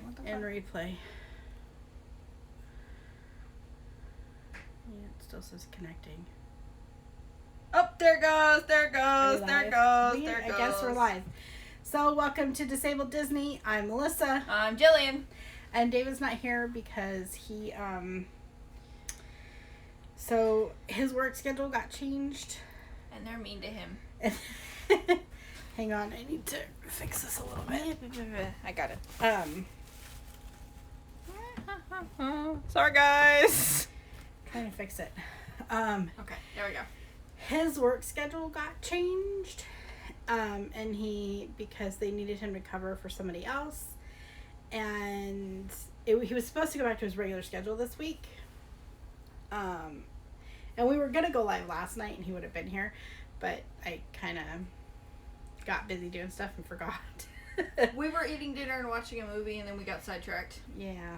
What the And fuck? replay. Yeah, it still says connecting. Oh, there it goes. There it Are goes. we There it live? goes. There it goes. I guess we're live. So, welcome to Disabled Disney. I'm Melissa. I'm Jillian. And David's not here because he, so his work schedule got changed. And they're mean to him. Hang on, I need to fix this a little bit. I got it. Sorry guys. Trying to fix it. Okay, there we go. His work schedule got changed. And because they needed him to cover for somebody else. And he was supposed to go back to his regular schedule this week. And we were going to go live last night and he would have been here. But I kind of got busy doing stuff and forgot. We were eating dinner and watching a movie, and then we got sidetracked. Yeah,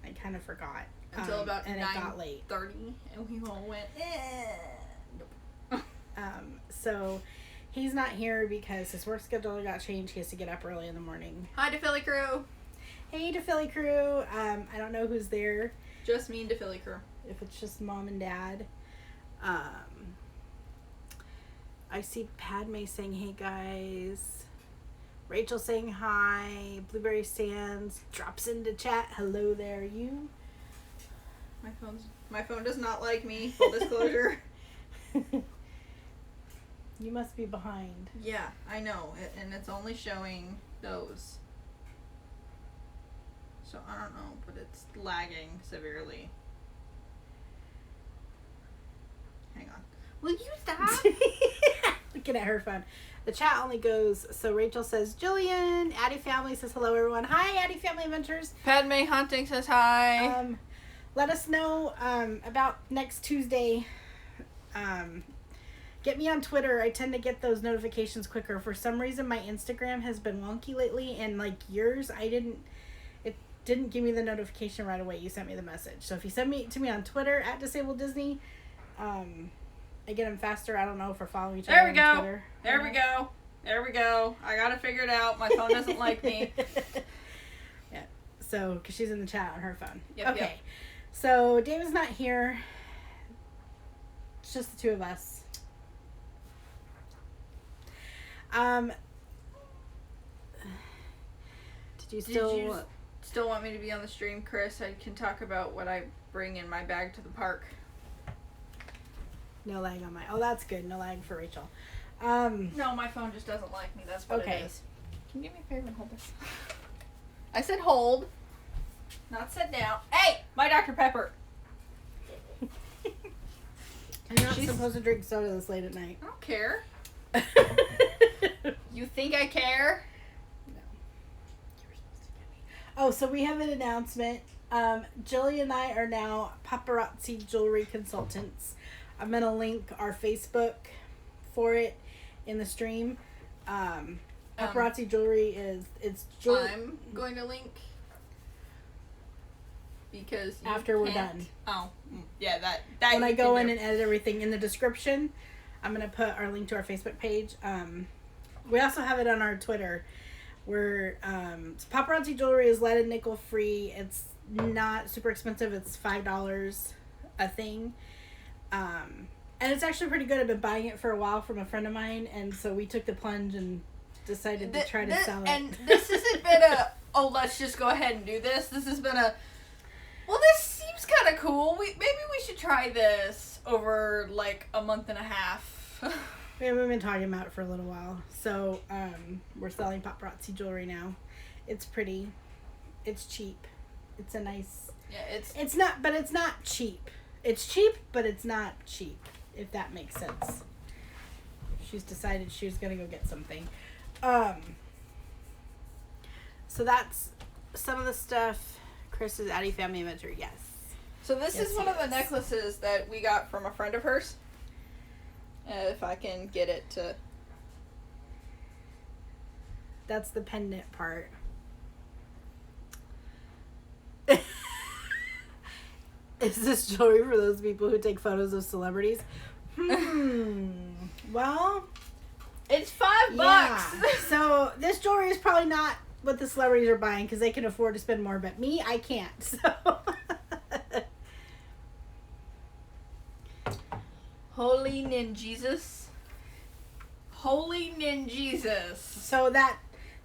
I kind of forgot. Until about and it got late. 9:30, and we all went, Nope. So he's not here because his work schedule got changed. He has to get up early in the morning. Hi to Philly crew. Hey to Philly crew. I don't know who's there. Just me and to Philly crew. If it's just mom and dad. I see Padme saying, hey guys. Rachel saying hi. Blueberry Sands drops into chat. Hello there, you. My phone does not like me. Full disclosure. You must be behind. Yeah, I know. And it's only showing those. So I don't know, but it's lagging severely. Hang on. Will you stop? Looking at her phone. The chat only goes, so Rachel says, Jillian. Addie Family says hello, everyone. Hi, Addie Family Adventures. Padme Hunting says hi. Let us know about next Tuesday. Get me on Twitter. I tend to get those notifications quicker. For some reason, my Instagram has been wonky lately, and like yours, it didn't give me the notification right away. You sent me the message. So if you send me to me on Twitter at Disabled Disney, I get them faster. I don't know if we're following each other on Twitter. There we go. There we go. I gotta figure it out. My phone doesn't like me. Yeah. So, because she's in the chat on her phone. Yep, okay. yep. So, David's not here. It's just the two of us. Did you still want me to be on the stream, Chris? I can talk about what I bring in my bag to the park. No lag on my... Oh, that's good. No lag for Rachel. No, my phone just doesn't like me. That's what okay. it is. Can you do me a favor and hold this? I said hold. Not sit down. Hey! My Dr. Pepper! I'm not supposed to drink soda this late at night. I don't care. You think I care? No. You were supposed to get me. Oh, so we have an announcement. Jillian and I are now paparazzi jewelry consultants. I'm going to link our Facebook for it in the stream. Paparazzi jewelry it's jewelry. I'm going to link because you after we're done. Oh, yeah, that when I go in and edit everything in the description, I'm going to put our link to our Facebook page. We also have it on our Twitter where paparazzi jewelry is lead and nickel free. It's not super expensive. It's $5 a thing. And it's actually pretty good. I've been buying it for a while from a friend of mine, and so we took the plunge and decided to try to sell it. And this hasn't been let's just go ahead and do this. This has been well, this seems kind of cool. Maybe we should try this over like a month and a half. We've been talking about it for a little while. So, we're selling paparazzi jewelry now. It's pretty. It's cheap. It's a nice... Yeah, it's not cheap. It's cheap, but it's not cheap, if that makes sense. She's decided she was going to go get something. So that's some of the stuff. Chris's Addie Family Adventure, yes. So this is one of the necklaces that we got from a friend of hers. If I can get it to... That's the pendant part. Is this jewelry for those people who take photos of celebrities? Well, it's $5. Yeah. So this jewelry is probably not what the celebrities are buying because they can afford to spend more, but me, I can't. So. Holy ninjesus. Holy ninjesus. So that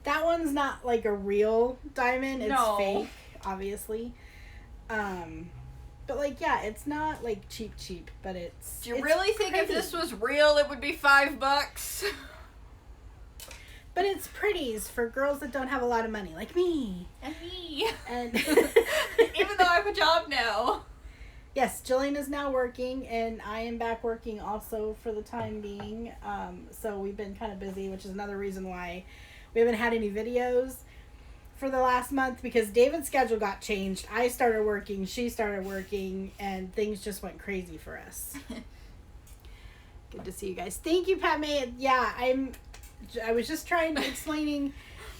one's not like a real diamond. It's fake, obviously. But like, yeah, it's not like cheap, but it's. Do you really think if this was real, it would be $5? But it's pretties for girls that don't have a lot of money, like me. And me. And even though I have a job now. Yes, Jillian is now working, and I am back working also for the time being. So we've been kind of busy, which is another reason why we haven't had any videos for the last month, because David's schedule got changed. I started working, she started working, and things just went crazy for us. Good to see you guys. Thank you, Padme. Yeah, I was just trying to explaining.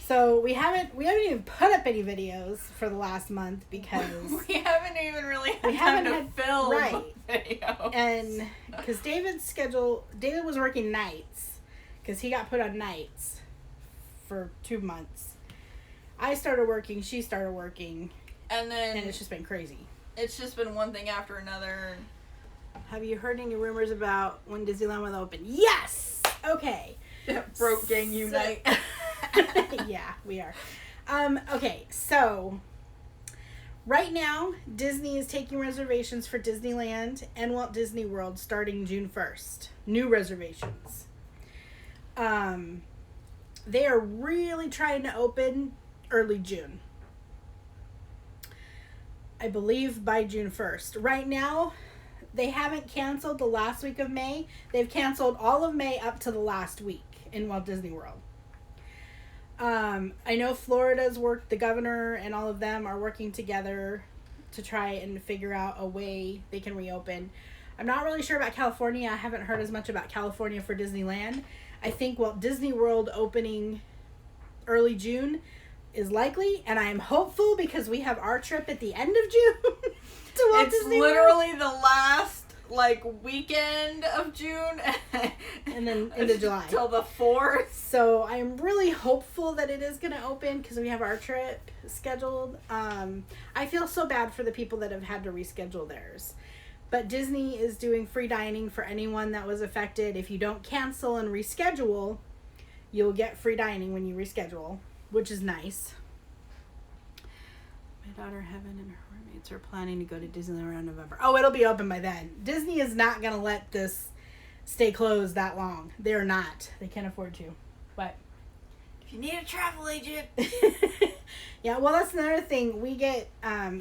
So we haven't even put up any videos for the last month because we haven't even really had time to film a video. And because David was working nights because he got put on nights for 2 months. I started working, she started working, and it's just been crazy. It's just been one thing after another. Have you heard any rumors about when Disneyland will open? Yes. Okay. Broke gang unite. Yeah, we are. Okay, so right now Disney is taking reservations for Disneyland and Walt Disney World starting June 1st. New reservations. They are really trying to open early June. I believe by June 1st. Right now, they haven't canceled the last week of May. They've canceled all of May up to the last week in Walt Disney World. I know Florida's worked, the governor and all of them are working together to try and figure out a way they can reopen. I'm not really sure about California. I haven't heard as much about California for Disneyland. I think Walt Disney World opening early June is likely, and I am hopeful because we have our trip at the end of June to Walt Disney World. It's literally the last weekend of June and then into July till the 4th. So I'm really hopeful that it is going to open because we have our trip scheduled. I feel so bad for the people that have had to reschedule theirs, but Disney is doing free dining for anyone that was affected. If you don't cancel and reschedule, you'll get free dining when you reschedule, which is nice. My daughter Heaven and her roommates are planning to go to Disneyland around November. Oh, it'll be open by then. Disney is not going to let this stay closed that long. They're not. They can't afford to. But if you need a travel agent. Yeah, well, that's another thing. We get,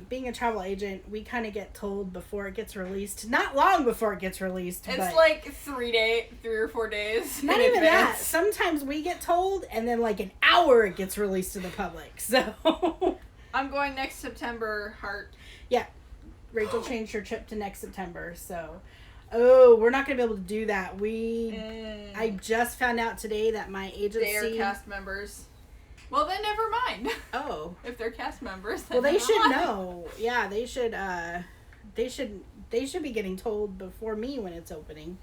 being a travel agent, we kind of get told before it gets released. Not long before it gets released. It's but like 3 or 4 days. Not even that. Sometimes we get told, and then like an hour it gets released to the public. So I'm going next September, Heart. Yeah. Rachel changed her trip to next September, so. Oh, we're not going to be able to do that. I just found out today that my agency. They are cast members. Well, then never mind. Oh. If they're cast members, well, then they should mind. know. Yeah, they should be getting told before me when it's opening.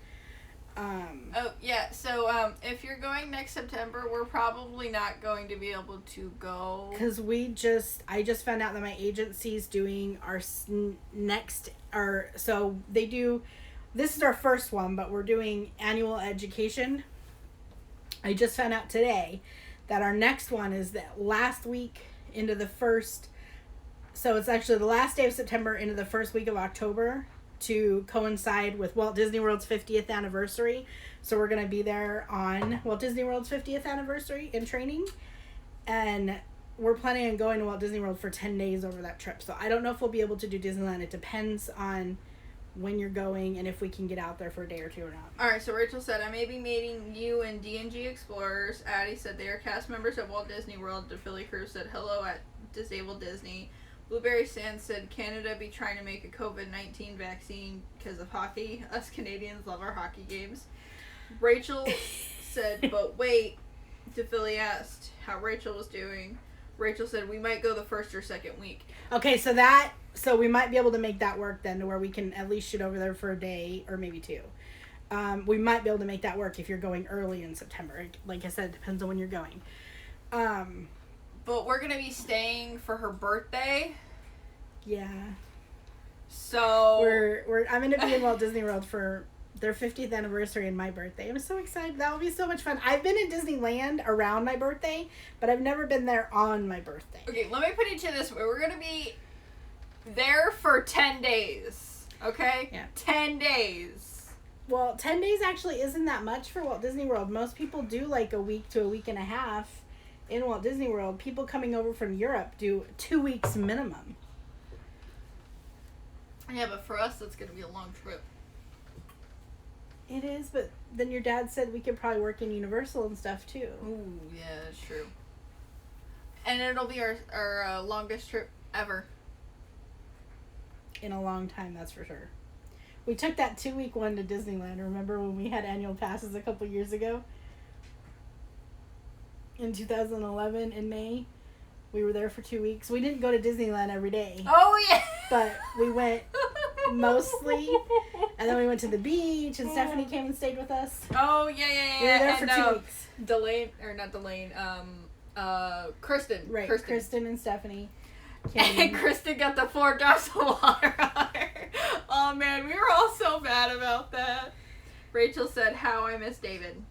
Oh, yeah. So, if you're going next September, we're probably not going to be able to go. Because I just found out that my agency's doing our next, so they do, this is our first one, but we're doing annual education. I just found out today that our next one is the last week into the first, so it's actually the last day of September into the first week of October to coincide with Walt Disney World's 50th anniversary. So we're going to be there on Walt Disney World's 50th anniversary in training. And we're planning on going to Walt Disney World for 10 days over that trip. So I don't know if we'll be able to do Disneyland. It depends on when you're going and if we can get out there for a day or two or not. Alright, so Rachel said, I may be meeting you and D&G Explorers. Addie said they are cast members at Walt Disney World. DePhilly Cruz said hello at Disabled Disney. Blueberry Sands said Canada be trying to make a COVID-19 vaccine because of hockey. Us Canadians love our hockey games. Rachel said, but wait. DePhilly asked how Rachel was doing. Rachel said we might go the first or second week. Okay, so we might be able to make that work then, to where we can at least shoot over there for a day or maybe two. We might be able to make that work if you're going early in September. Like I said, it depends on when you're going. But we're going to be staying for her birthday. Yeah. So I'm going to be in Walt Disney World for their 50th anniversary and my birthday. I'm so excited. That will be so much fun. I've been in Disneyland around my birthday, but I've never been there on my birthday. Okay, let me put it to this way. We're going to be there for 10 days. Okay? Yeah. 10 days. Well, 10 days actually isn't that much for Walt Disney World. Most people do like a week to a week and a half in Walt Disney World. People coming over from Europe do 2 weeks minimum. Yeah, but for us, that's going to be a long trip. It is, but then your dad said we could probably work in Universal and stuff too. Ooh, yeah, that's true. And it'll be our longest trip ever. In a long time, that's for sure. We took that 2-week one to Disneyland. Remember when we had annual passes a couple years ago? In 2011, in May. We were there for 2 weeks. We didn't go to Disneyland every day. Oh, yeah! But we went mostly. And then we went to the beach, and Stephanie came and stayed with us. Oh, yeah. We were there for 2 weeks. Kristen. Right, Kristen and Stephanie. And Kristen got the 4 drops of water on her. Oh, man, we were all so bad about that. Rachel said, how I miss David.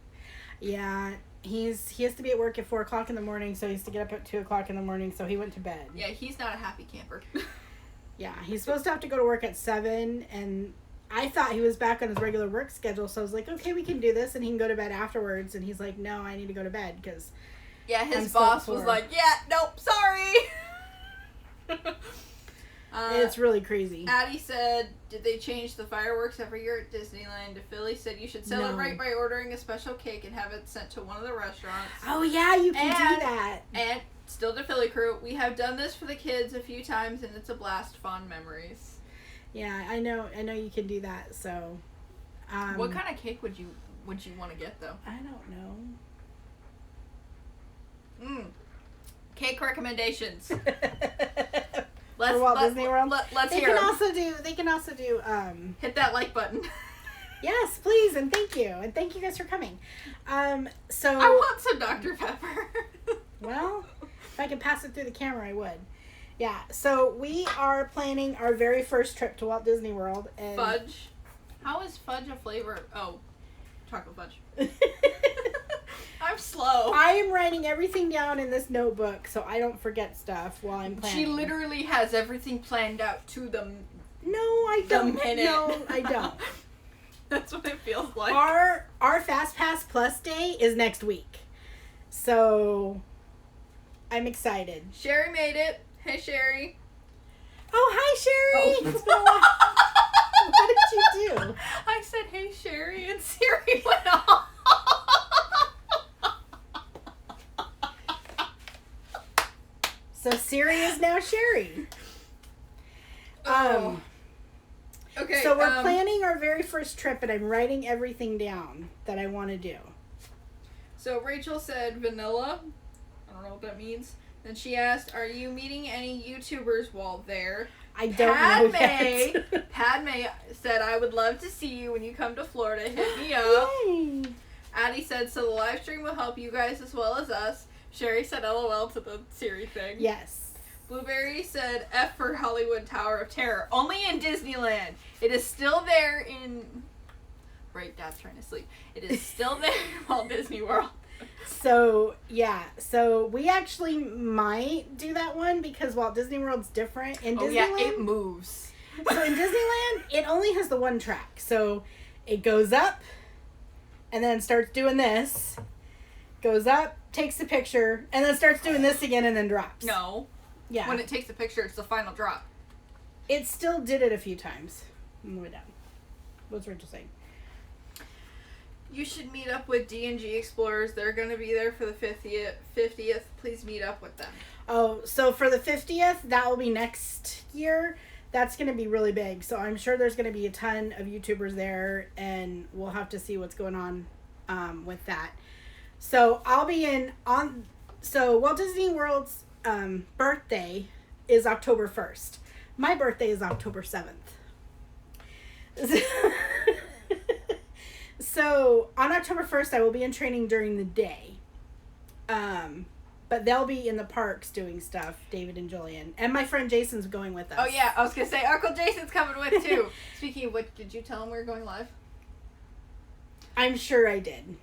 Yeah, he has to be at work at 4 o'clock in the morning, so he has to get up at 2 o'clock in the morning, so he went to bed. Yeah, he's not a happy camper. Yeah, he's supposed to have to go to work at 7, and I thought he was back on his regular work schedule, so I was like, okay, we can do this, and he can go to bed afterwards, and he's like, no, I need to go to bed, because yeah, his boss was like, yeah, nope, sorry. It's really crazy. Addie said, did they change the fireworks every year at Disneyland? Philly said you should celebrate by ordering a special cake and have it sent to one of the restaurants. Oh, yeah, you can do that. And still to Philly crew, we have done this for the kids a few times, and it's a blast. Fond memories. Yeah, I know you can do that, so. What kind of cake would you want to get, though? I don't know. Cake recommendations. For Walt Disney World? Let's hear them. They can also do hit that like button. Yes, please, and thank you. And thank you guys for coming. So I want some Dr. Pepper. Well, if I could pass it through the camera, I would. Yeah, so we are planning our very first trip to Walt Disney World. And fudge. How is fudge a flavor? Oh, chocolate fudge. I'm slow. I am writing everything down in this notebook so I don't forget stuff while I'm planning. She literally has everything planned out to the No, I don't. minute. No, I don't. That's what it feels like. Our Fast Pass Plus day is next week. So I'm excited. Sherry made it. Hey, Sherry. Oh, hi, Sherry. Oh. It's been a while. What did you do? I said, hey, Sherry, and Siri went off. So Siri is now Sherry. Okay. So we're planning our very first trip, and I'm writing everything down that I want to do. So Rachel said vanilla. I don't know what that means. Then she asked, are you meeting any YouTubers while there? I don't know yet. Padme said, I would love to see you when you come to Florida. Hit me up. Yay. Addie said, so the live stream will help you guys as well as us. Sherry said LOL to the Siri thing. Yes. Blueberry said F for Hollywood Tower of Terror. Only in Disneyland. It is still there in... Right, Dad's trying to sleep. It is still there in Walt Disney World. So, yeah. So, we actually might do that one because Walt Disney World's different. In Disneyland, yeah, it moves. So, in Disneyland, it only has the one track. So, it goes up and then starts doing this. Goes up, takes the picture, and then starts doing this again and then drops. No. Yeah. When it takes the picture, it's the final drop. It still did it a few times on the way down. What's Rachel saying? You should meet up with D&G Explorers. They're going to be there for the 50th. Please meet up with them. Oh, so for the 50th, that will be next year. That's going to be really big. So I'm sure there's going to be a ton of YouTubers there, and we'll have to see what's going on with that. So I'll be so Walt Disney World's birthday is October 1st. My birthday is October 7th. So on October 1st, I will be in training during the day. But they'll be in the parks doing stuff, David and Julian. And my friend Jason's going with us. Oh, yeah. I was going to say, Uncle Jason's coming with, too. Speaking of which, did you tell him we were going live? I'm sure I did.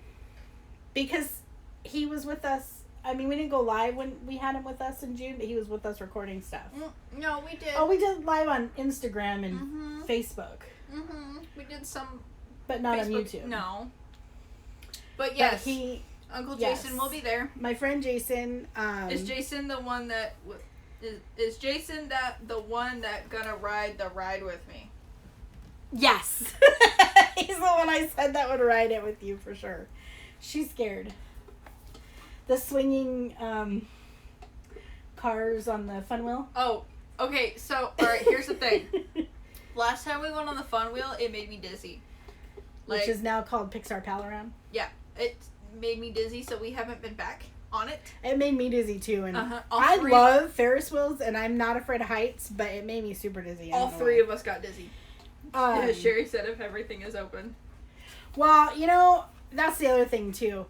Because he was with us. I mean, we didn't go live when we had him with us in June, but he was with us recording stuff. No, we did. Oh, we did live on Instagram and Facebook. Mm-hmm. We did some... But not Facebook, on YouTube. No. But yes. But Uncle Jason will be there. My friend Jason. Is Jason the one that is Jason the one that gonna ride the ride with me? Yes, he's the one I said that would ride it with you for sure. She's scared. The swinging cars on the fun wheel. Oh, okay. So all right, here's the thing. Last time we went on the fun wheel, it made me dizzy. Which is now called Pixar Pal Around. Yeah, it made me dizzy, so we haven't been back on it. It made me dizzy too, and I love Ferris wheels, and I'm not afraid of heights, but it made me super dizzy. All three of us got dizzy. As Sherry said, if everything is open. Well, that's the other thing too.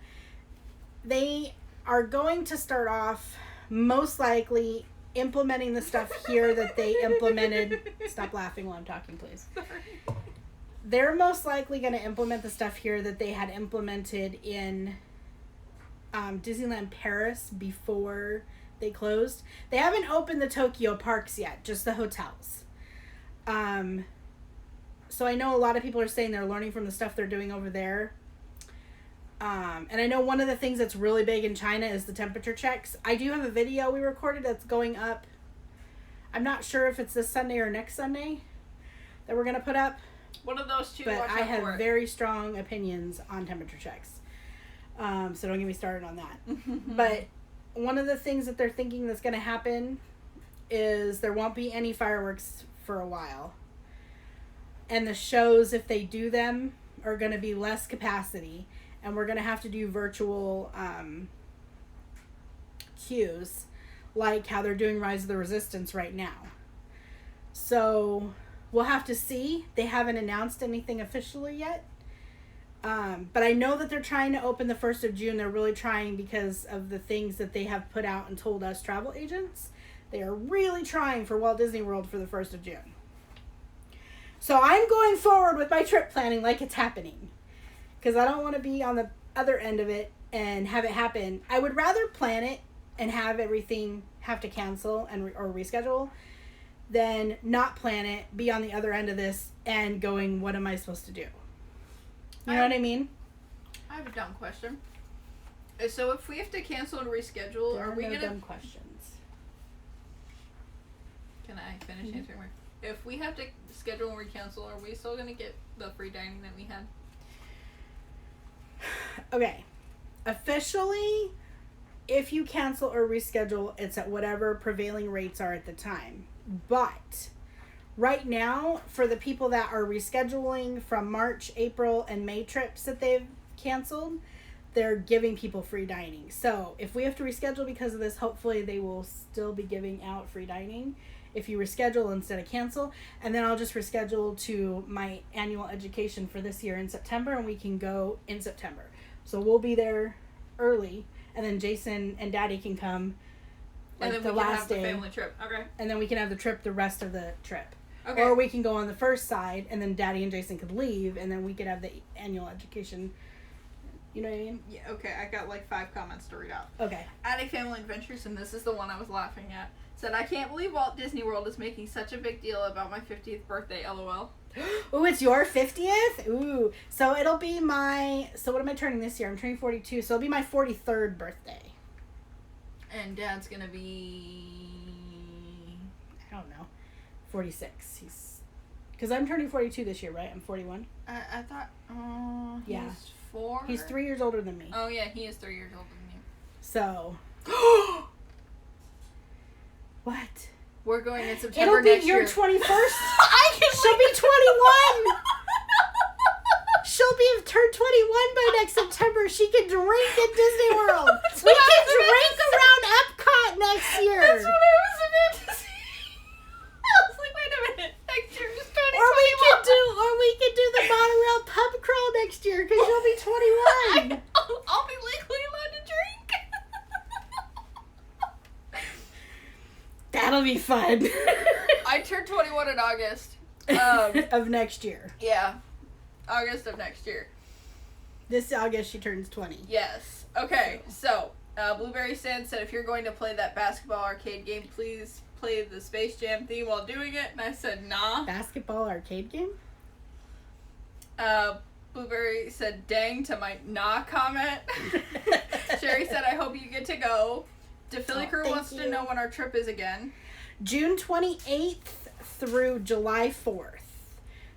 They are going to start off most likely implementing the stuff here that they implemented. Stop laughing while I'm talking, please. Sorry. They're most likely going to implement the stuff here that they had implemented in Disneyland Paris before they closed. They haven't opened the Tokyo parks yet, just the hotels. So I know a lot of people are saying they're learning from the stuff they're doing over there. And I know one of the things that's really big in China is the temperature checks. I do have a video we recorded that's going up. I'm not sure if it's this Sunday or next Sunday that we're going to put up. One of those two. But I have very strong opinions on temperature checks. So don't get me started on that. But one of the things that they're thinking that's going to happen is there won't be any fireworks for a while. And the shows, if they do them, are going to be less capacity. And we're going to have to do virtual queues, like how they're doing Rise of the Resistance right now. So we'll have to see. They haven't announced anything officially yet. But I know that they're trying to open the 1st of June. They're really trying because of the things that they have put out and told us travel agents. They are really trying for Walt Disney World for the 1st of June. So I'm going forward with my trip planning like it's happening. Because I don't want to be on the other end of it and have it happen. I would rather plan it and have everything have to cancel and or reschedule than not plan it, be on the other end of this, and going, what am I supposed to do? You know what I mean? I have a dumb question. So if we have to cancel and reschedule, There are we no gonna? dumb questions. Can I finish answering my? If we have to schedule and recancel, are we still gonna get the free dining that we had? Okay. Officially, if you cancel or reschedule, it's at whatever prevailing rates are at the time. But right now, for the people that are rescheduling from March, April, and May trips that they've canceled, they're giving people free dining. So if we have to reschedule because of this, hopefully they will still be giving out free dining if you reschedule instead of cancel. And then I'll just reschedule to my annual education for this year in September, and we can go in September. So we'll be there early, and then Jason and Daddy can come And then the we can last have the day. family trip. Okay. And then we can have the trip the rest of the trip. Okay. Or we can go on the first side, and then Daddy and Jason could leave, and then we could have the annual education. You know what I mean? Yeah. Okay. I got like 5 comments to read out. Okay. Adding Family Adventures, and this is the one I was laughing at. Said, I can't believe Walt Disney World is making such a big deal about my 50th birthday. LOL. Ooh, it's your 50th? Ooh. So it'll be my... So what am I turning this year? I'm turning 42, so it'll be my 43rd birthday. And Dad's gonna be... I don't know. 46. He's... Because I'm turning 42 this year, right? I'm 41. I thought... Yeah. He's 4? He's 3 years older than me. Oh, yeah, he is 3 years older than you. So... What? We're going in September It'll be next your year. 21st. I can She'll be 21. She'll be turned 21 by next September. She can drink at Disney World. We can drink around Epcot next year. That's what I was about to say. I was like, wait a minute. Next year is 2021. Or we could do the monorail pub crawl next year, because you'll be 21. I'll be legally allowed to drink. fun. I turned 21 in August. Of next year. Yeah. August of next year. This August she turns 20. Yes. Okay, so Blueberry Sand said if you're going to play that basketball arcade game, please play the Space Jam theme while doing it. And I said, nah. Basketball arcade game? Blueberry said, dang to my nah comment. Sherry said, I hope you get to go. The Philly crew wants to know when our trip is again. June 28th through July 4th.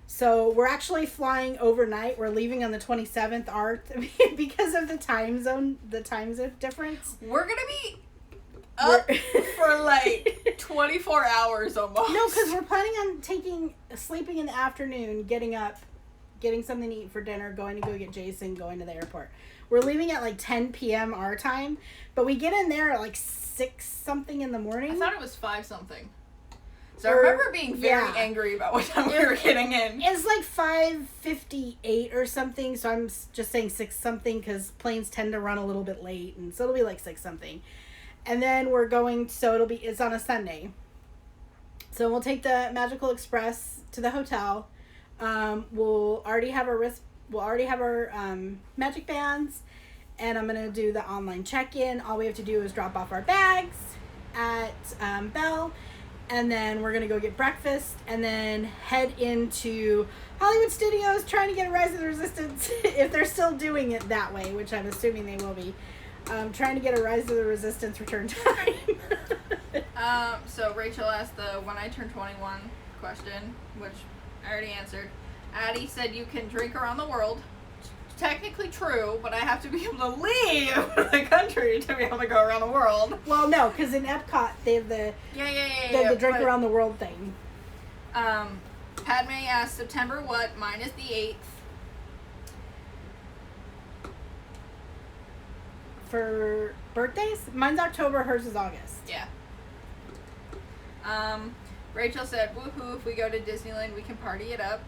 So we're actually flying overnight. We're leaving on the 27th because of the time zone difference. We're going to be up for like 24 hours almost. No, because we're planning on sleeping in the afternoon, getting up, getting something to eat for dinner, going to go get Jason, going to the airport. We're leaving at like 10 p.m. our time, but we get in there at like 6 something in the morning. I thought it was 5 something. So I remember being very angry about what time we were getting in. It's like 5:58 or something, so I'm just saying 6 something because planes tend to run a little bit late, and so it'll be like 6 something. And then we're going, so it's on a Sunday. So we'll take the Magical Express to the hotel. We'll already have our magic bands, and I'm gonna do the online check-in. All we have to do is drop off our bags at Bell, and then we're gonna go get breakfast, and then head into Hollywood Studios, trying to get a Rise of the Resistance if they're still doing it that way, which I'm assuming they will be. Trying to get a Rise of the Resistance return time. So Rachel asked the when I turn 21 question, which I already answered. Addie said you can drink around the world. Technically true, but I have to be able to leave the country to be able to go around the world. Well, no, because in Epcot they have the the drink around the world thing. Padme asked September what? Mine is the 8th. For birthdays? Mine's October, hers is August. Yeah. Rachel said, woohoo, if we go to Disneyland, we can party it up.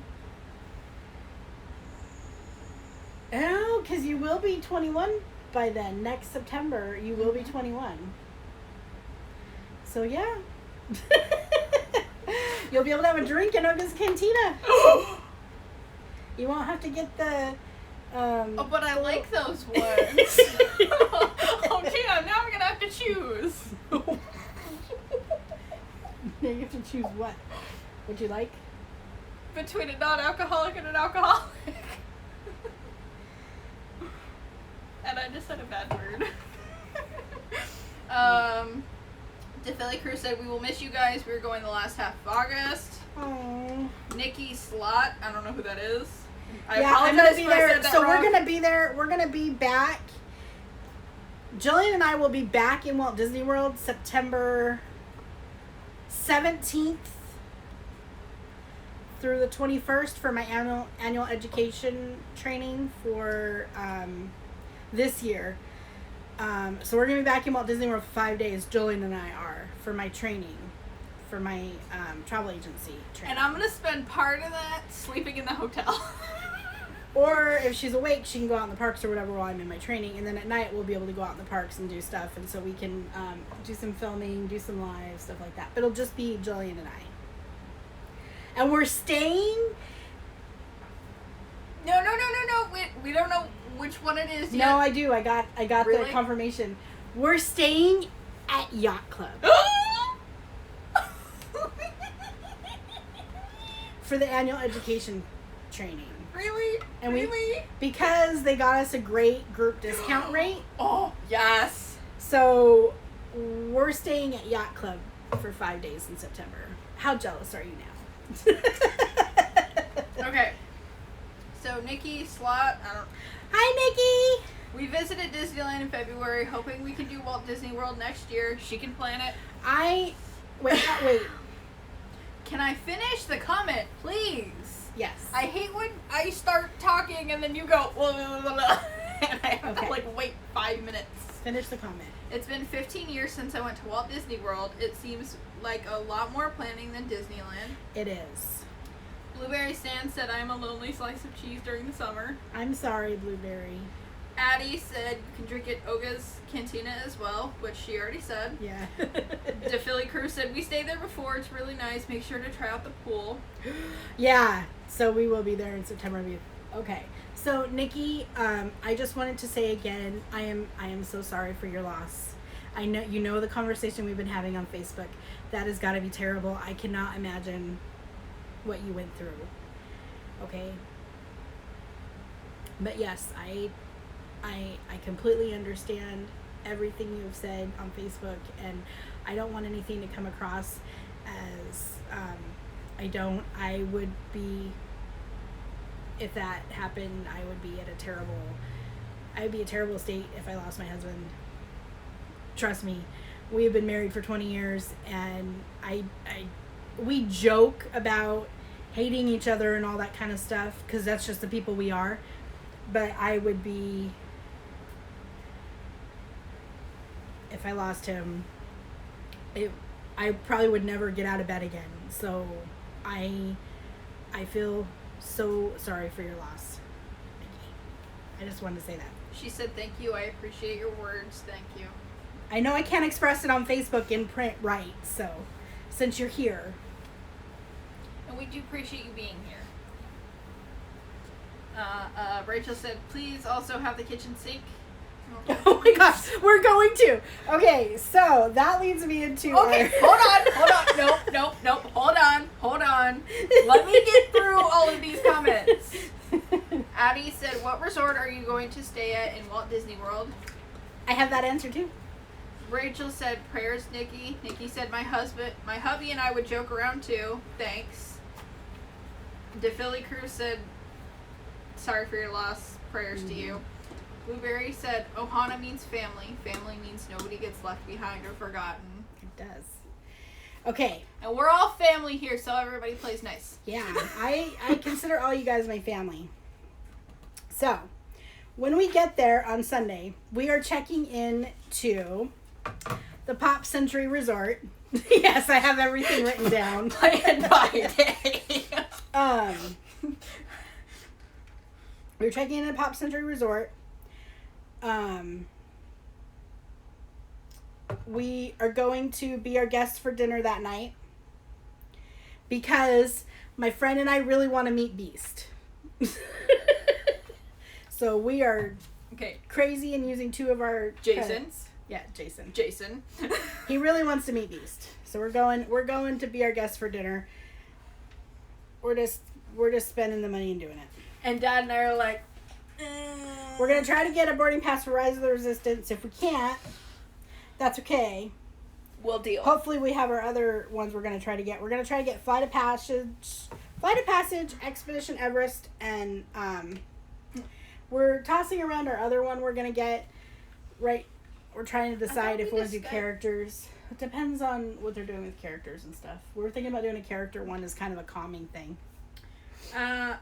Oh, because you will be 21 by then. Next September, you will be 21. So, yeah. You'll be able to have a drink in Oga's Cantina. You won't have to get the... oh, but I like those ones. Oh, damn, now I'm going to have to choose. Now you have to choose what? What you like? Between a non-alcoholic and an alcoholic. And I just said a bad word. The Philly crew said, we will miss you guys. We're going the last half of August. Oh. Nikki Slot. I don't know who that is. I'm gonna be there. So we're gonna be there. We're gonna be back. Jillian and I will be back in Walt Disney World September 17th through the 21st for my annual education training for this year. So we're gonna be back in Walt Disney World for 5 days. Jillian and I are for my training, for my travel agency training. And I'm gonna spend part of that sleeping in the hotel. Or if she's awake, she can go out in the parks or whatever while I'm in my training. And then at night, we'll be able to go out in the parks and do stuff. And so we can do some filming, do some live, stuff like that. But it'll just be Jillian and I. And we're staying... No. We don't know which one it is yet. No, I do. I got Really? the confirmation. We're staying at Yacht Club. For the annual education training. Really? And really? Because they got us a great group discount rate. Oh, yes. So we're staying at Yacht Club for 5 days in September. How jealous are you now? Okay. So Nikki Slot, Hi, Nikki. we visited Disneyland in February, hoping we can do Walt Disney World next year. She can plan it. Wait. Can I finish the comment, please? Yes. I hate when I start talking and then you go, blah, blah, blah, blah, and I have to wait 5 minutes. Finish the comment. It's been 15 years since I went to Walt Disney World. It seems like a lot more planning than Disneyland. It is. Blueberry Sand said I'm a lonely slice of cheese during the summer. I'm sorry, Blueberry. Addie said you can drink at Oga's Cantina as well, which she already said. Yeah. The Philly crew said we stayed there before. It's really nice. Make sure to try out the pool. Yeah. So we will be there in September. Okay. So Nikki, I just wanted to say again, I am so sorry for your loss. I know you know the conversation we've been having on Facebook. That has got to be terrible. I cannot imagine what you went through. Okay. But yes, I completely understand everything you've said on Facebook, and I don't want anything to come across as I would be, if that happened, I would be a terrible state if I lost my husband. Trust me, we have been married for 20 years, and we joke about hating each other and all that kind of stuff because that's just the people we are. But I would be, if I lost him, I probably would never get out of bed again. So I feel so sorry for your loss, Nikki. I just wanted to say that. She said, thank you. I appreciate your words. Thank you. I know I can't express it on Facebook in print right, so since you're here. And we do appreciate you being here. Rachel said, please also have the kitchen sink. Oh my gosh, we're going to. Okay, so that leads me into Okay, hold on. Nope. Hold on. Let me get through all of these comments. Addie said, what resort are you going to stay at in Walt Disney World? I have that answer too. Rachel said, prayers, Nikki. Nikki said, my hubby and I would joke around too. Thanks. The Philly crew said, sorry for your loss. Prayers to you. Blueberry said, Ohana means family. Family means nobody gets left behind or forgotten. It does. Okay. And we're all family here, so everybody plays nice. Yeah, I consider all you guys my family. So, when we get there on Sunday, we are checking in to the Pop Century Resort. Yes, I have everything written down. Planned by day. We're checking in at Pop Century Resort. We are going to be our guests for dinner that night because my friend and I really want to meet Beast. So we are crazy and using two of our Jason. credits. Yeah, Jason. He really wants to meet Beast. So we're going to be our guests for dinner. We're just spending the money and doing it. And Dad and I are like, we're going to try to get a boarding pass for Rise of the Resistance. If we can't, that's okay. We'll deal. Hopefully we have our other ones we're going to try to get. We're going to try to get Flight of Passage, Expedition Everest, and we're tossing around our other one we're going to get. Right, we're trying to decide if we want to do characters. It depends on what they're doing with characters and stuff. We're thinking about doing a character one as kind of a calming thing.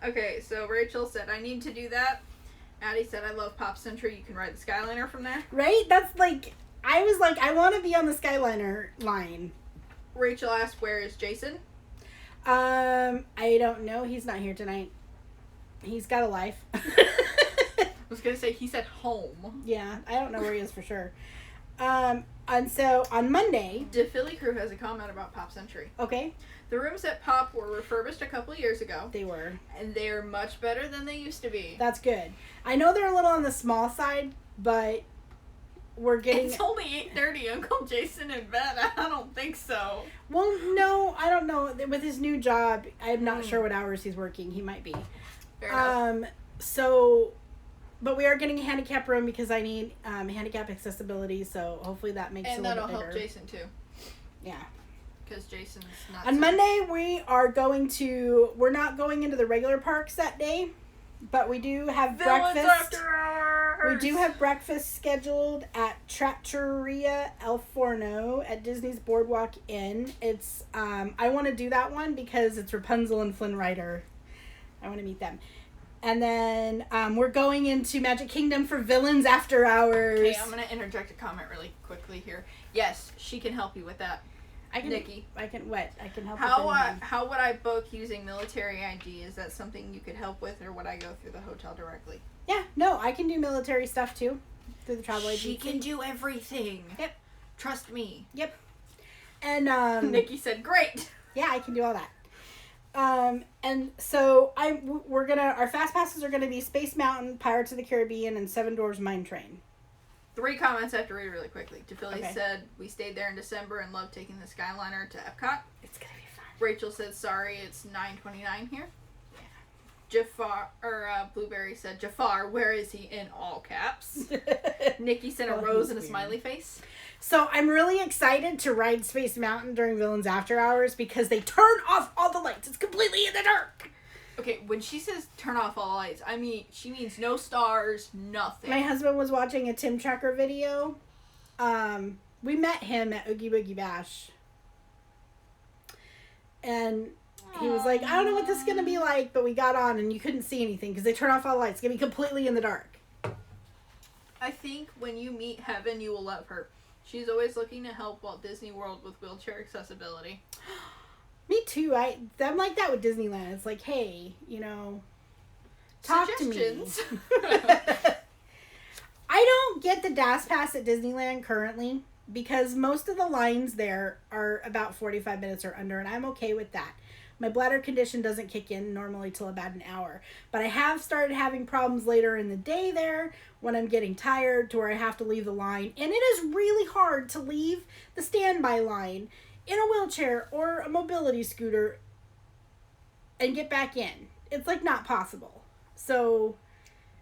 Okay, so Rachel said, I need to do that. Addie said, I love Pop Century. You can ride the Skyliner from there. Right? That's like, I was like, I want to be on the Skyliner line. Rachel asked, where is Jason? I don't know. He's not here tonight. He's got a life. I was going to say, he's at home. Yeah, I don't know where he is for sure. And so on Monday, the Philly crew has a comment about Pop Century. Okay. The rooms at Pop were refurbished a couple of years ago. They were. And they're much better than they used to be. That's good. I know they're a little on the small side, but we're getting... It's only 8:30. Uncle Jason in bed. I don't think so. Well, no, I don't know. With his new job, I'm not sure what hours he's working. He might be. Fair enough. So... But we are getting a handicap room because I need handicap accessibility, so hopefully that makes it a little bit bigger. And that'll help Jason, too. Yeah. Because Jason's not... On Monday, we're not going into the regular parks that day, but we do have breakfast. After hours! We do have breakfast scheduled at Trattoria El Forno at Disney's Boardwalk Inn. It's, I want to do that one because it's Rapunzel and Flynn Rider. I want to meet them. And then we're going into Magic Kingdom for Villains After Hours. Okay, I'm going to interject a comment really quickly here. Yes, she can help you with that. Nikki. I can what? I can help. How would I book using military ID? Is that something you could help with, or would I go through the hotel directly? Yeah, no, I can do military stuff too through the travel agency. She can do everything. Yep. Trust me. Yep. And Nikki said, "Great." Yeah, I can do all that. And so our fast passes are gonna be Space Mountain, Pirates of the Caribbean, and Seven Dwarfs Mine Train. 3 comments I have to read really quickly. DePhilly Okay. said, "We stayed there in December and loved taking the Skyliner to Epcot." It's gonna be fun. Rachel said, "Sorry, it's 9:29 here." Yeah. Blueberry said, "Jafar, where is he?" in all caps. Nikki sent a Oh, rose he's and a weird. smiley face. So I'm really excited to ride Space Mountain during Villains After Hours because they turn off all the lights. It's completely in the dark. Okay, when she says turn off all the lights, I mean, she means no stars, nothing. My husband was watching a Tim Tracker video. We met him at Oogie Boogie Bash. And he was like, I don't know what this is going to be like, but we got on and you couldn't see anything because they turn off all the lights. It's going to be completely in the dark. I think when you meet Heaven, you will love her. She's always looking to help Walt Disney World with wheelchair accessibility. Me too. I'm like that with Disneyland. It's like, hey, talk to me. Suggestions. I don't get the DAS Pass at Disneyland currently because most of the lines there are about 45 minutes or under, and I'm okay with that. My bladder condition doesn't kick in normally till about an hour, but I have started having problems later in the day there when I'm getting tired to where I have to leave the line, and it is really hard to leave the standby line in a wheelchair or a mobility scooter and get back in. It's like not possible. So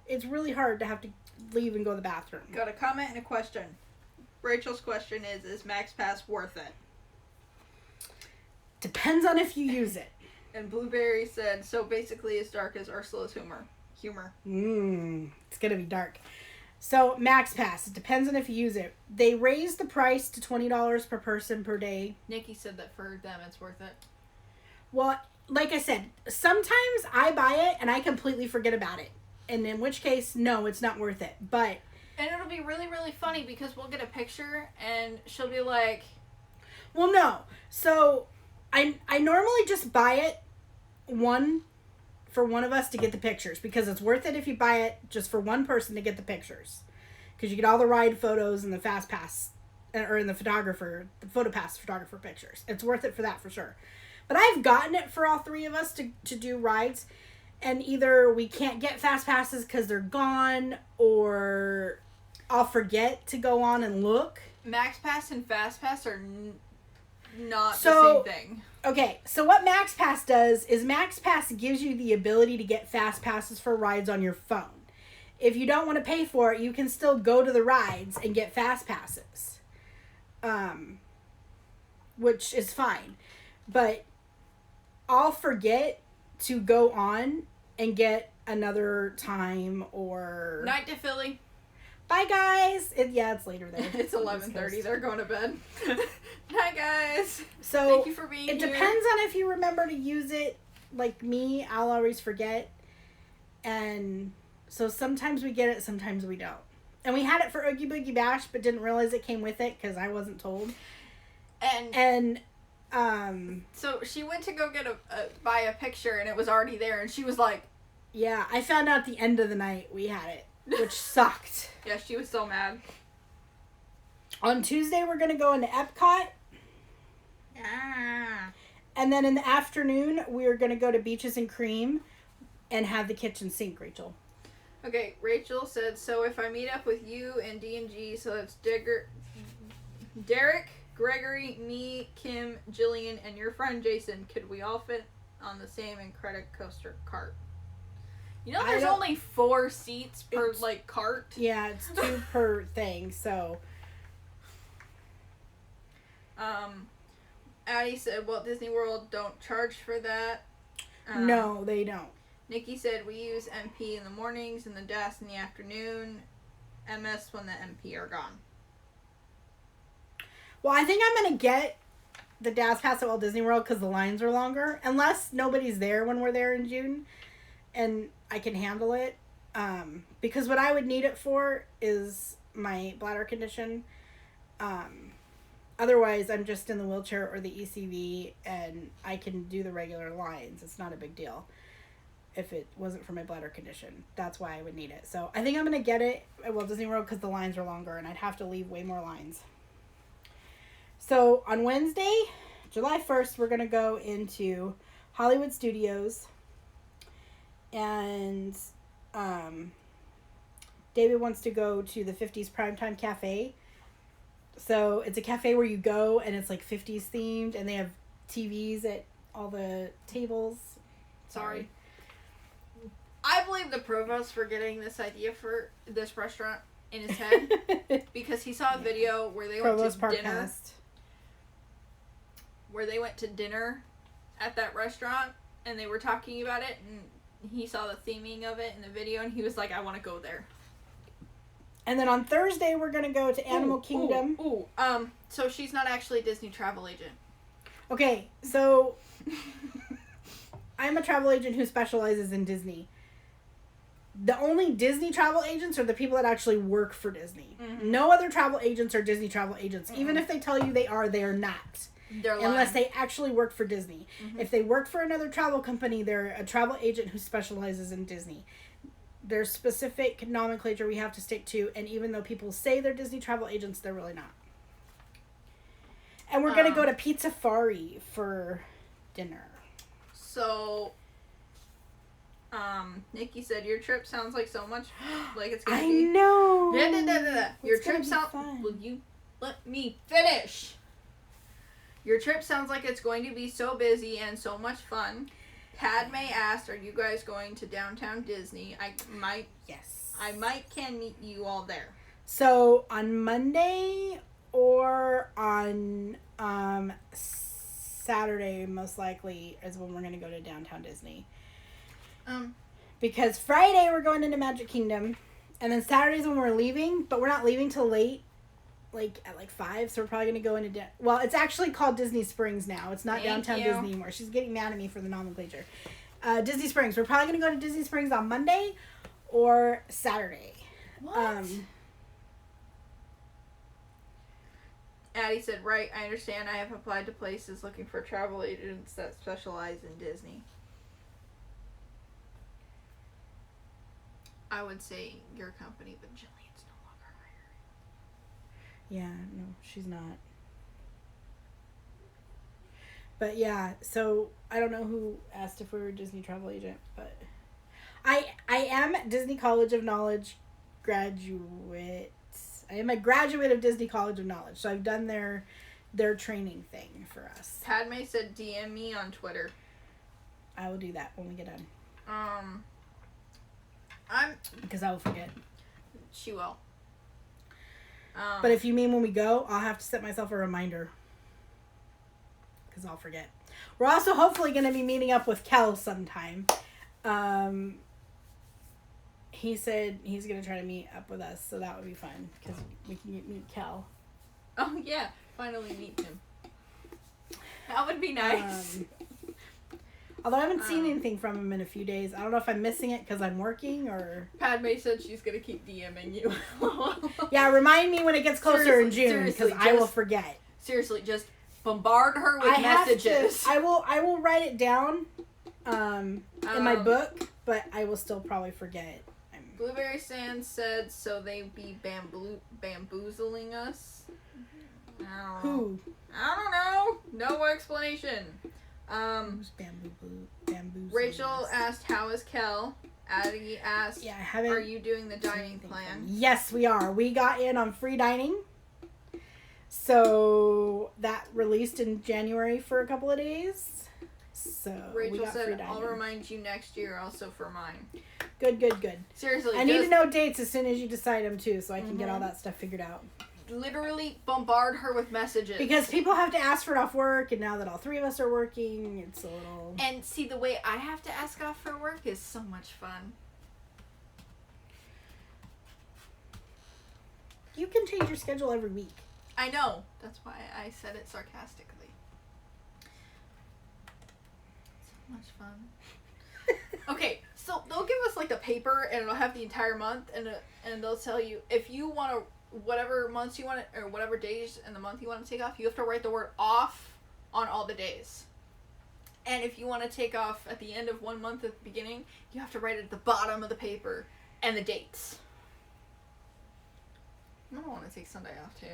it's really hard to have to leave and go to the bathroom. Got a comment and a question. Rachel's question is Max Pass worth it? Depends on if you use it. And Blueberry said, so basically as dark as Ursula's humor. It's gonna be dark. So Max Pass, it depends on if you use it. They raised the price to $20 per person per day. Nikki said that for them it's worth it. Well, like I said, sometimes I buy it and I completely forget about it. And in which case, no, it's not worth it. But and it'll be really, really funny because we'll get a picture and she'll be like, well, no. So I normally just buy it for one of us to get the pictures because it's worth it if you buy it just for one person to get the pictures because you get all the ride photos and the fast pass or in the photo pass photographer pictures. It's worth it for that for sure. But I've gotten it for all 3 of us to do rides, and either we can't get fast passes because they're gone, or I'll forget to go on and look. Max Pass and Fast Pass are not So, the same thing. Okay, so what Max Pass does is Max Pass gives you the ability to get fast passes for rides on your phone. If you don't want to pay for it, you can still go to the rides and get fast passes. Which is fine. But I'll forget to go on and get another time or... Night to Philly. Bye, guys. It's later there. It's 11:30. They're going to bed. Night, guys. So thank you for being here. It depends on if you remember to use it. Like me, I'll always forget. And so sometimes we get it, sometimes we don't. And we had it for Oogie Boogie Bash, but didn't realize it came with it because I wasn't told. And so she went to go get buy a picture, and it was already there, and she was like, yeah, I found out the end of the night we had it, which sucked. Yeah, she was so mad. On Tuesday, we're going to go into Epcot. Ah. And then in the afternoon, we're going to go to Beaches and Cream and have the kitchen sink, Rachel. Okay, Rachel said, so if I meet up with you and D&G, so that's Derek, Gregory, me, Kim, Jillian, and your friend Jason, could we all fit on the same Incredicoaster cart? You know, there's only 4 seats per, cart. Yeah, it's 2 per thing, so... Addie said, Walt Disney World don't charge for that. No, they don't. Nikki said, we use MP in the mornings and the DAS in the afternoon. MS when the MP are gone. Well, I think I'm going to get the DAS Pass at Walt Disney World because the lines are longer. Unless nobody's there when we're there in June. And I can handle it. Because what I would need it for is my bladder condition. otherwise, I'm just in the wheelchair or the ECV, and I can do the regular lines. It's not a big deal. If it wasn't for my bladder condition, that's why I would need it. So I think I'm gonna get it at Walt Disney World because the lines are longer, and I'd have to leave way more lines. So on Wednesday, July 1st, we're gonna go into Hollywood Studios, and David wants to go to the 50s Primetime Cafe. So it's a cafe where you go and it's like 50s themed, and they have TVs at all the tables. Sorry. I blame the provost for getting this idea for this restaurant in his head because he saw a video where they went to dinner. Where they went to dinner at that restaurant, and they were talking about it, and he saw the theming of it in the video, and he was like, I want to go there. And then on Thursday, we're going to go to Animal Kingdom. So she's not actually a Disney travel agent. Okay, so I'm a travel agent who specializes in Disney. The only Disney travel agents are the people that actually work for Disney. Mm-hmm. No other travel agents are Disney travel agents. Mm-hmm. Even if they tell you they are not. They're lying. Unless they actually work for Disney. Mm-hmm. If they work for another travel company, they're a travel agent who specializes in Disney. There's specific nomenclature we have to stick to, and even though people say they're Disney travel agents, they're really not. And we're going to go to Pizzafari for dinner. So, Nikki said, your trip sounds like so much like it's going to be... I know! Your trip sounds... Will you let me finish? Your trip sounds like it's going to be so busy and so much fun. Padme asked, are you guys going to downtown Disney? Yes. I can meet you all there. So, on Monday or on Saturday, most likely, is when we're going to go to downtown Disney. Because Friday, we're going into Magic Kingdom. And then Saturday's when we're leaving, but we're not leaving till late. At 5, so we're probably going to go into... Well, it's actually called Disney Springs now. It's not downtown Disney anymore. She's getting mad at me for the nomenclature. Disney Springs. We're probably going to go to Disney Springs on Monday or Saturday. What? Addie said, right, I understand. I have applied to places looking for travel agents that specialize in Disney. I would say your company, but Jillian's no longer hiring. Yeah, no, she's not. But yeah, so I don't know who asked if we were a Disney travel agent, but I am Disney College of Knowledge graduate. I am a graduate of Disney College of Knowledge, so I've done their training thing for us. Padme said DM me on Twitter. I will do that when we get done. Because I will forget. She will. But if you mean when we go, I'll have to set myself a reminder. Because I'll forget. We're also hopefully going to be meeting up with Kel sometime. He said he's going to try to meet up with us, so that would be fun. Because we can meet Kel. Oh, yeah. Finally meet him. That would be nice. Although I haven't seen anything from him in a few days. I don't know if I'm missing it because I'm working or... Padme said she's going to keep DMing you. Yeah, remind me when it gets closer in June because I will forget. Seriously, just bombard her with messages. I will write it down in my book, but I will still probably forget. Blueberry Sand said, so they be bamboozling us? Who? I don't know. No explanation. Who's bamboo? Rachel asked, how is Kel? Addie asked, are you doing the dining plan? Yes, we are. We got in on free dining. So that released in January for a couple of days. So Rachel said, I'll remind you next year also for mine. Good. Seriously. I need to know dates as soon as you decide them too, so I can get all that stuff figured out. Literally bombard her with messages. Because people have to ask for it off work, and now that all three of us are working, it's a little... And see, the way I have to ask off for work is so much fun. You can change your schedule every week. I know. That's why I said it sarcastically. So much fun. Okay, so they'll give us like a paper, and it'll have the entire month, and they'll tell you, if you want to whatever months you want to, or whatever days in the month you want to take off, you have to write the word off on all the days. And if you want to take off at the end of one month at the beginning, you have to write it at the bottom of the paper and the dates. I'm gonna want to take Sunday off too.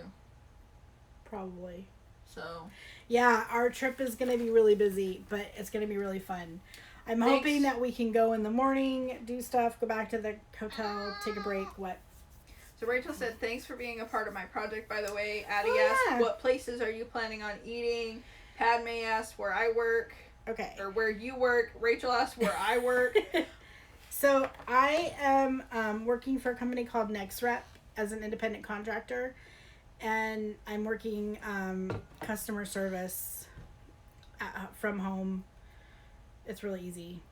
Probably. So. Yeah, our trip is gonna be really busy, but it's gonna be really fun. I'm hoping that we can go in the morning, do stuff, go back to the hotel, take a break. What? So Rachel said, thanks for being a part of my project, by the way. Addie asked, what places are you planning on eating? Padme asked where I work. Okay. Or where you work. Rachel asked where I work. So I am working for a company called NextRep as an independent contractor. And I'm working customer service from home. It's really easy.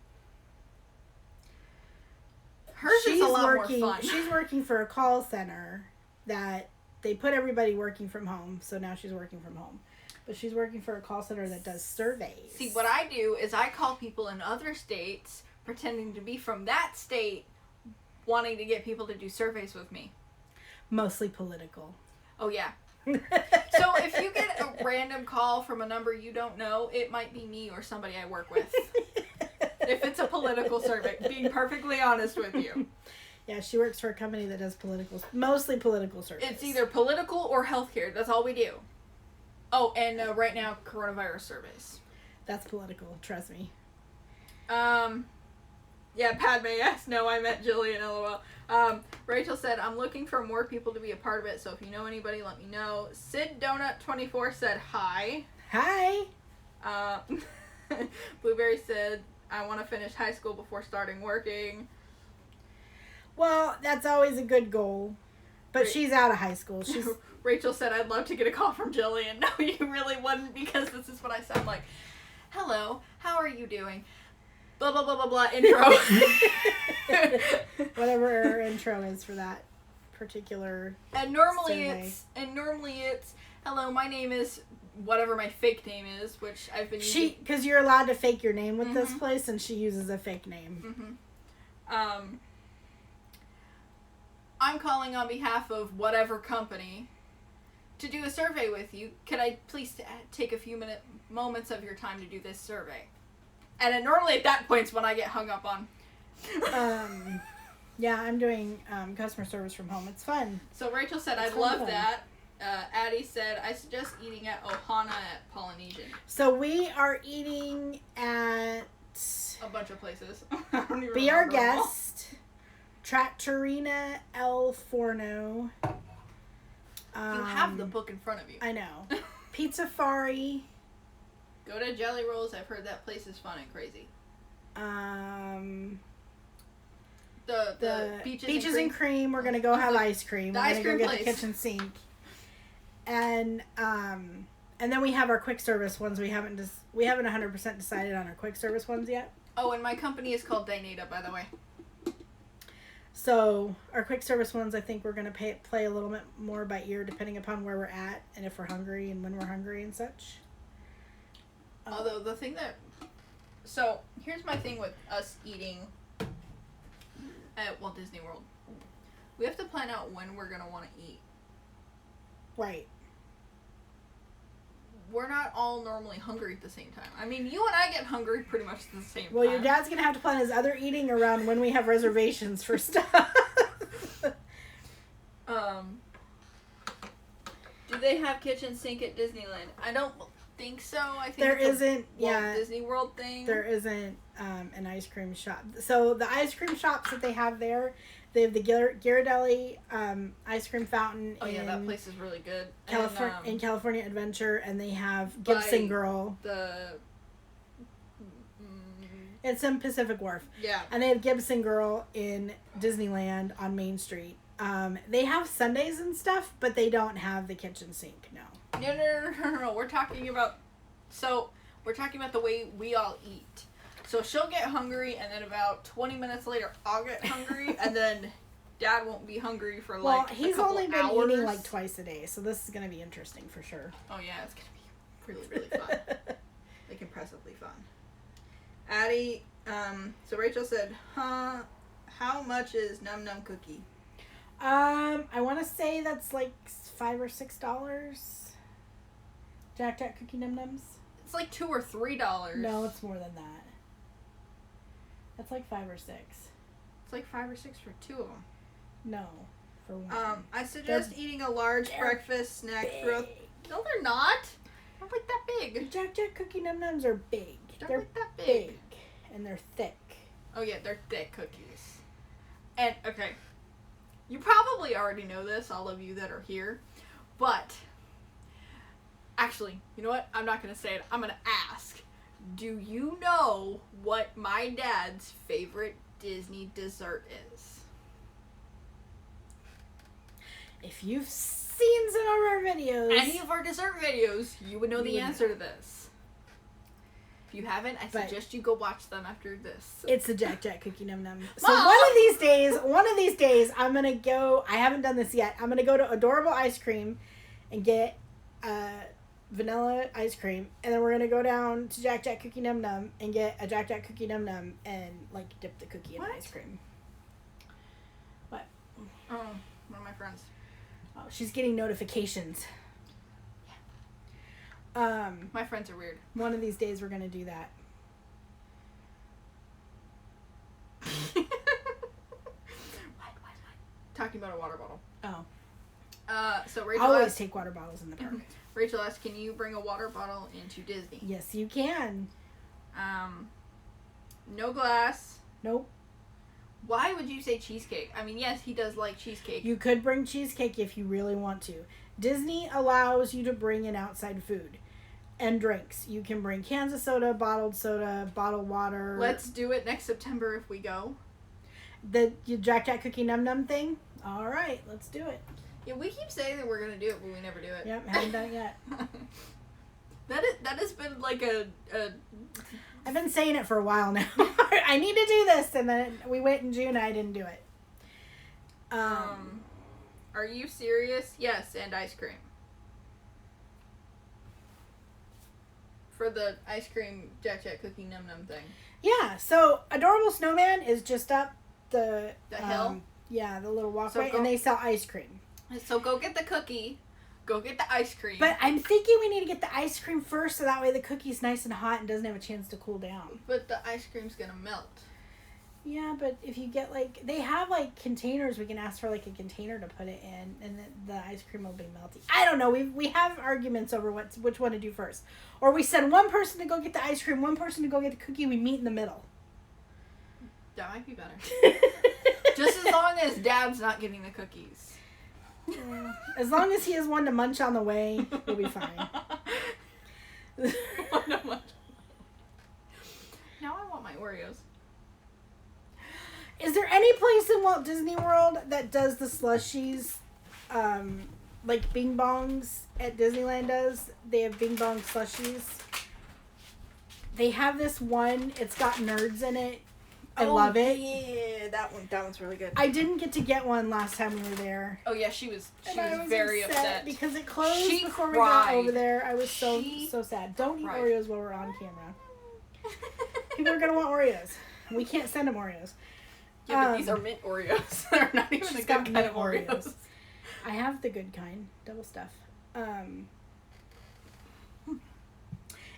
Hers is a lot more fun. She's working for a call center that they put everybody working from home. So now she's working from home. But she's working for a call center that does surveys. See, what I do is I call people in other states, pretending to be from that state, wanting to get people to do surveys with me. Mostly political. Oh, yeah. So if you get a random call from a number you don't know, it might be me or somebody I work with. If it's a political survey, being perfectly honest with you. Yeah, she works for a company that does mostly political surveys. It's either political or healthcare. That's all we do. Oh, and right now, coronavirus surveys. That's political, trust me. Yeah, Padme, yes. No, I meant Jillian, lol. Rachel said, I'm looking for more people to be a part of it, so if you know anybody, let me know. Sid Donut24 said, hi. Hi. Blueberry said, I want to finish high school before starting working. Well, that's always a good goal. But she's out of high school. Rachel said, I'd love to get a call from Jillian. No, you really wouldn't, because this is what I sound like. Hello, how are you doing? Blah, blah, blah, blah, blah, intro. Whatever her intro is for that particular And normally survey. it's, hello, my name is, whatever my fake name is, which I've been using. Because you're allowed to fake your name with this place, and she uses a fake name. I'm calling on behalf of whatever company to do a survey with you. Could I please take a few moments of your time to do this survey? And then normally at that point is when I get hung up on. Yeah, I'm doing customer service from home. It's fun. So Rachel said, I'd love that. Addie said, I suggest eating at Ohana at Polynesian. So we are eating at a bunch of places. I don't even Be Our remember them all. Guest, Trattorina El Forno. You have the book in front of you. I know. Pizzafari. Go to Jelly Rolls. I've heard that place is fun and crazy. The Beaches and Cream. We're gonna go have ice cream. The We're ice gonna go cream get place. the kitchen sink. And then we have our quick service ones. We haven't 100% decided on our quick service ones yet. Oh, and my company is called Dinata, by the way. So our quick service ones, I think we're gonna play a little bit more by ear, depending upon where we're at and if we're hungry and when we're hungry and such. Although the thing so here's my thing with us eating at Walt Disney World. We have to plan out when we're gonna want to eat. Right. We're not all normally hungry at the same time. I mean, you and I get hungry pretty much at the same time. Well, your dad's gonna have to plan his other eating around when we have reservations for stuff. Do they have kitchen sink at Disneyland? I don't think so. I think There it's isn't. Walt Disney World thing. There isn't an ice cream shop. So the ice cream shops that they have there, they have the Ghirardelli ice cream fountain. Oh yeah, that place is really good. In California Adventure, and they have Gibson Girl. It's in Pacific Wharf. Yeah. And they have Gibson Girl in Disneyland on Main Street. They have Sundays and stuff, but they don't have the kitchen sink. No. No. We're talking about the way we all eat. So she'll get hungry, and then about 20 minutes later, I'll get hungry, and then Dad won't be hungry for Well, a he's couple only been hours. eating like twice a day, so this is going to be interesting for sure. Oh yeah, it's going to be really, really fun. Like impressively fun. Addie, so Rachel said, how much is Num Num Cookie? I want to say that's like $5 or $6. Jack Jack Cookie Num Nums. It's like $2 or $3. No, it's more than that. That's like 5 or 6. It's like 5 or 6 for 2 of them. No, for one. I suggest eating a large breakfast snack throughout. No, they're not. They're like that big. Jack Jack Cookie Num Nums are big. They're like that big. And they're thick. Oh yeah, they're thick cookies. And okay, you probably already know this, all of you that are here, but actually, you know what? I'm not gonna say it. I'm gonna ask. Do you know what my dad's favorite Disney dessert is? If you've seen some of our videos, Any of our dessert videos, you would know the answer to this. If you haven't, I suggest you go watch them after this. It's the Jack Jack Cookie Num Num. So one of these days, I'm going to go, I haven't done this yet, I'm going to go to Adorable Ice Cream and get vanilla ice cream, and then we're going to go down to Jack Jack Cookie Num Num and get a Jack Jack Cookie Num Num and, like, dip the cookie in ice cream. What? Oh, one of my friends. Oh, she's getting notifications. My friends are weird. One of these days we're gonna do that. What? Talking about a water bottle. Oh. So Rachel I always asked, take water bottles in the park. Rachel asked, can you bring a water bottle into Disney? Yes, you can. No glass. Nope. Why would you say cheesecake? I mean, yes, he does like cheesecake. You could bring cheesecake if you really want to. Disney allows you to bring in outside food and drinks. You can bring cans of soda, bottled water. Let's do it next September if we go. The Jack Jack Cookie Num Num thing? All right, let's do it. Yeah, we keep saying that we're going to do it, but we never do it. Yep, haven't done it yet. That has been like a... I've been saying it for a while now. I need to do this, and then we went in June and I didn't do it. Are you serious? Yes, and ice cream. For the ice cream Jack Jack Cookie Num Num thing. Yeah, so Adorable Snowman is just up the hill? Yeah, the little walkway, So and they sell ice cream. So go get the cookie. Go get the ice cream. But I'm thinking we need to get the ice cream first, so that way the cookie's nice and hot and doesn't have a chance to cool down. But the ice cream's gonna melt. Yeah, but if you get, like, they have, like, containers, we can ask for, like, a container to put it in, and the ice cream will be melty. I don't know, we have arguments over which one to do first. Or we send one person to go get the ice cream, one person to go get the cookie, we meet in the middle. That might be better. Just as long as Dad's not getting the cookies. Yeah. As long as he has one to munch on the way, we'll be fine. Now I want my Oreos. Is there any place in Walt Disney World that does the slushies, like Bing Bongs at Disneyland does? They have Bing Bong slushies. They have this one. It's got nerds in it. I love it. Yeah, that one's really good. I didn't get to get one last time we were there. Oh yeah, she was I was very upset because it closed She before we cried. got over there. I was so sad. Don't eat cried. Oreos while we're on camera. People are gonna want Oreos. We can't send them Oreos. Yeah, but these are mint Oreos. They're not even a good kind of Oreos. I have the good kind, double stuff.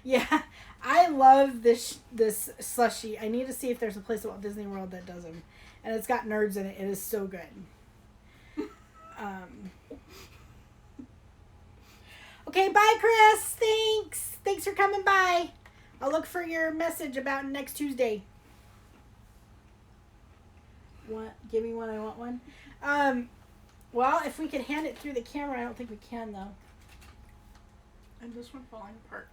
Yeah, I love this slushie. I need to see if there's a place at Walt Disney World that does them, and it's got nerds in it. It is so good. Okay, bye, Chris. Thanks for coming by. I'll look for your message about next Tuesday. What? Give me one. I want one. Well, if we could hand it through the camera, I don't think we can though. And this one falling apart.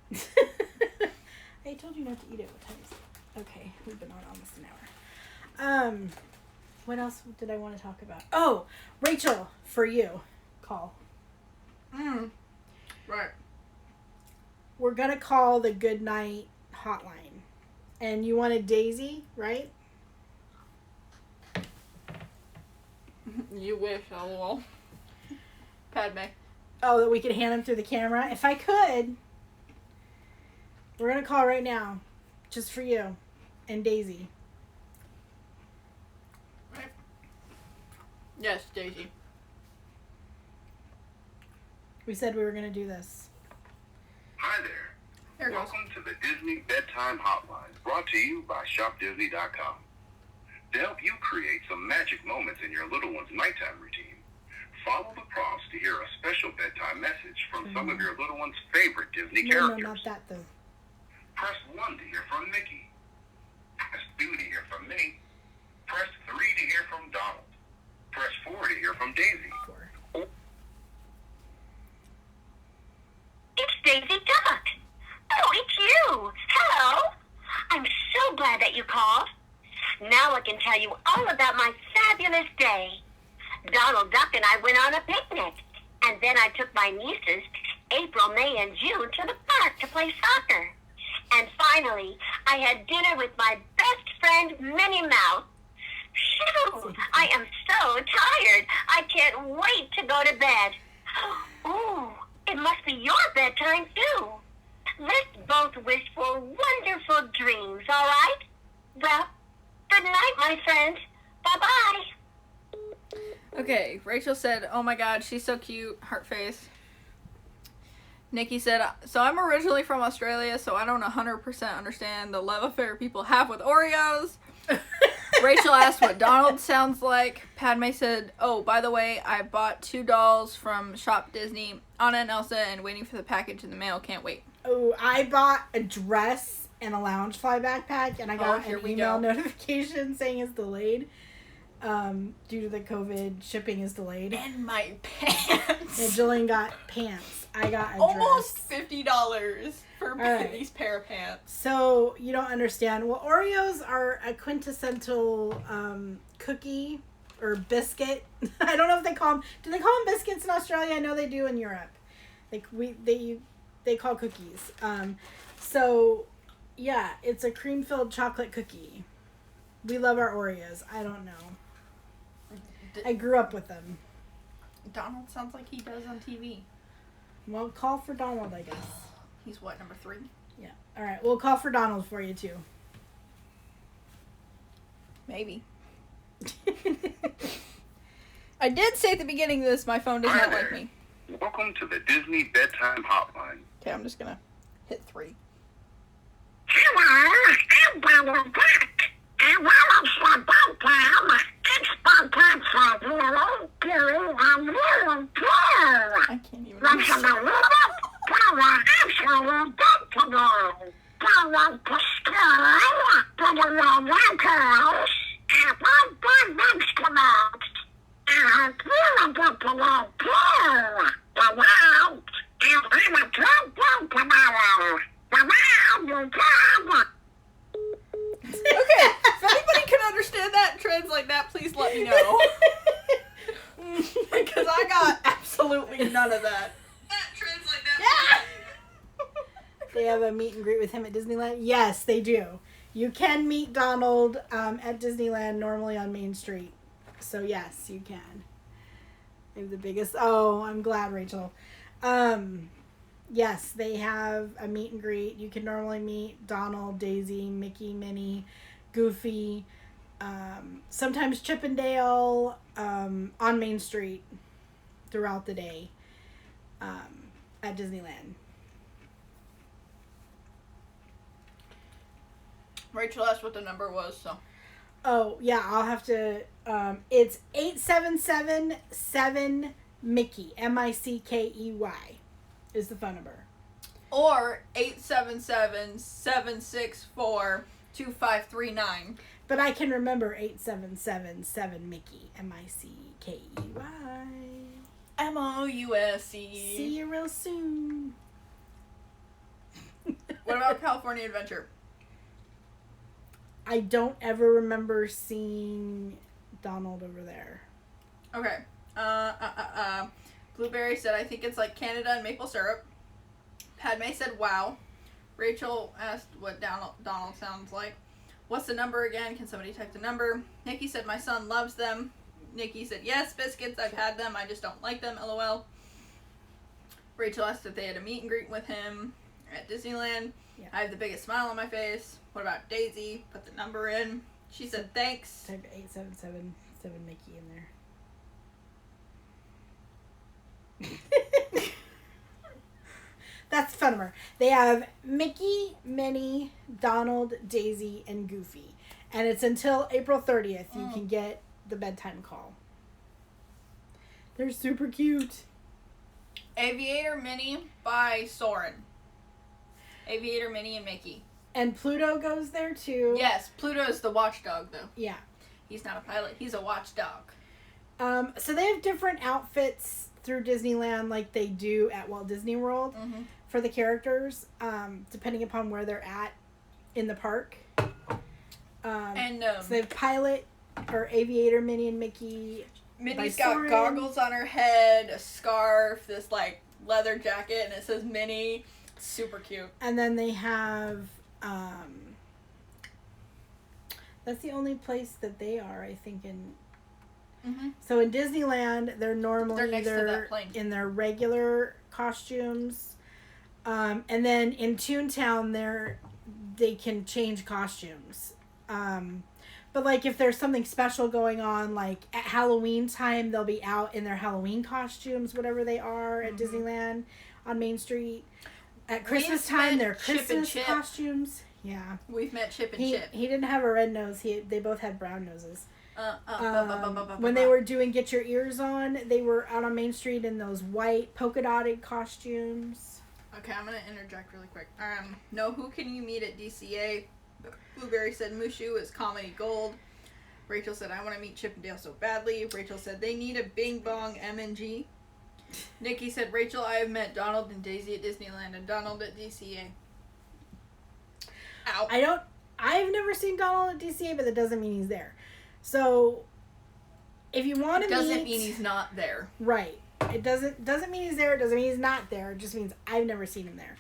I told you not to eat it. What time is it? Okay, we've been on almost an hour. What else did I want to talk about? Oh, Rachel, for you, call. Right. We're gonna call the Good Night hotline, and you wanted Daisy, right? You wish, lol. Padme. Oh, that we could hand him through the camera? If I could. We're going to call right now. Just for you. And Daisy. Right. Yes, Daisy. We said we were going to do this. Hi there. There it goes. Welcome to the Disney Bedtime Hotline, brought to you by ShopDisney.com. To help you create some magic moments in your little one's nighttime routine, follow the prompts to hear a special bedtime message from some of your little one's favorite Disney No, characters. not that though. Press 1 to hear from Mickey. Press 2 to hear from Minnie. Press 3 to hear from Donald. Press 4 to hear from Daisy. It's Daisy Duck. Oh, it's you. Hello. I'm so glad that you called. Now I can tell you all about my fabulous day. Donald Duck and I went on a picnic, and then I took my nieces, April, May, and June, to the park to play soccer. And finally, I had dinner with my best friend, Minnie Mouse. Phew, I am so tired. I can't wait to go to bed. Ooh, it must be your bedtime, too. Let's both wish for wonderful dreams, all right? Well, good night, my friends. Bye-bye. Okay, Rachel said, oh my god, she's so cute, heart face. Nikki said, so I'm originally from Australia, so I don't 100% understand the love affair people have with Oreos. Rachel asked what Donald sounds like. Padme said, oh, by the way, I bought 2 dolls from Shop Disney, Anna and Elsa, and waiting for the package in the mail. Can't wait. Oh, I bought a dress and a Loungefly backpack, and I got an email notification saying it's delayed. Due to the COVID, shipping is delayed. And my pants. And Jillian got pants. I got a almost dress. $50 for right. these pair of pants. So, you don't understand. Well, Oreos are a quintessential cookie or biscuit. I don't know if they call them... Do they call them biscuits in Australia? I know they do in Europe. Like, they call cookies. So, yeah, it's a cream-filled chocolate cookie. We love our Oreos. I don't know. I grew up with them. Donald sounds like he does on TV. Well, call for Donald, I guess. He's what, number 3? Yeah. All right. We'll call for Donald for you, too. Maybe. I did say at the beginning of this, my phone does not like me. Welcome to the Disney Bedtime Hotline. Okay, I'm just gonna hit 3. Hello, I'm Donald Duck. I want for bedtime. It's bedtime for little Billy and little Joe. I can't even Want to understand. believe it? Go actually dead today. Go went to school, but the little girls have all done next to me. I hope you will get to know too. Good night, and have a good day tomorrow. Bye-bye, you dog. Okay, if anybody can understand that and translate that, please let me know. Because I got absolutely none of that. Translate that. Yeah. They have a meet and greet with him at Disneyland? Yes, they do. You can meet Donald at Disneyland, normally on Main Street. So, yes, you can. They're the biggest... Oh, I'm glad, Rachel. Yes, they have a meet and greet. You can normally meet Donald, Daisy, Mickey, Minnie, Goofy, sometimes Chip and Dale on Main Street throughout the day at Disneyland. Rachel asked what the number was, so. Oh, yeah, I'll have to... it's 8777 Mickey, Mickey, is the phone number. Or 877-764-2539. But I can remember 8777 Mickey, Mickey. MOUSE. See you real soon. What about California Adventure? I don't ever remember seeing Donald over there. Okay. Blueberry said, I think it's like Canada and maple syrup. Padme said, wow. Rachel asked what Donald sounds like. What's the number again? Can somebody type the number? Nikki said, my son loves them. Nikki said, yes, biscuits. I've had them. I just don't like them. LOL. Rachel asked if they had a meet and greet with him at Disneyland. Yeah. I have the biggest smile on my face. What about Daisy? Put the number in. She said, thanks. Type 8777 Mickey in there. That's Funnimer. They have Mickey, Minnie, Donald, Daisy, and Goofy. And it's until April 30th you can get the bedtime call. They're super cute. Aviator Minnie by Soren. Aviator Minnie and Mickey. And Pluto goes there too. Yes, Pluto is the watchdog though. Yeah. He's not a pilot, he's a watchdog. So they have different outfits through Disneyland like they do at Walt Disney World for the characters, depending upon where they're at in the park. So they have pilot or aviator Minnie and Mickey. Minnie's got goggles on her head, a scarf, this like leather jacket, and it says Minnie. Super cute. And then they have that's the only place that they are, I think, in so in Disneyland they're normally next to that plane. In their regular costumes, and then in Toontown they can change costumes, but like if there's something special going on, like at Halloween time, they'll be out in their Halloween costumes, whatever they are at Disneyland on Main Street. At Christmas time, they're Christmas costumes. Yeah, we've met Chip and Chip. He didn't have a red nose. They both had brown noses. When they were doing Get Your Ears On, they were out on Main Street in those white polka dotted costumes. Okay, I'm gonna interject really quick. No, who can you meet at DCA? Blueberry said Mushu is comedy gold. Rachel said I want to meet Chip and Dale so badly. Rachel said they need a Bing Bong M&G. Nikki said Rachel, I have met Donald and Daisy at Disneyland and Donald at DCA. Ow. I've never seen Donald at DCA, but that doesn't mean he's there. So, if you want to meet... Doesn't mean he's not there. Right. It doesn't mean he's there. It doesn't mean he's not there. It just means I've never seen him there.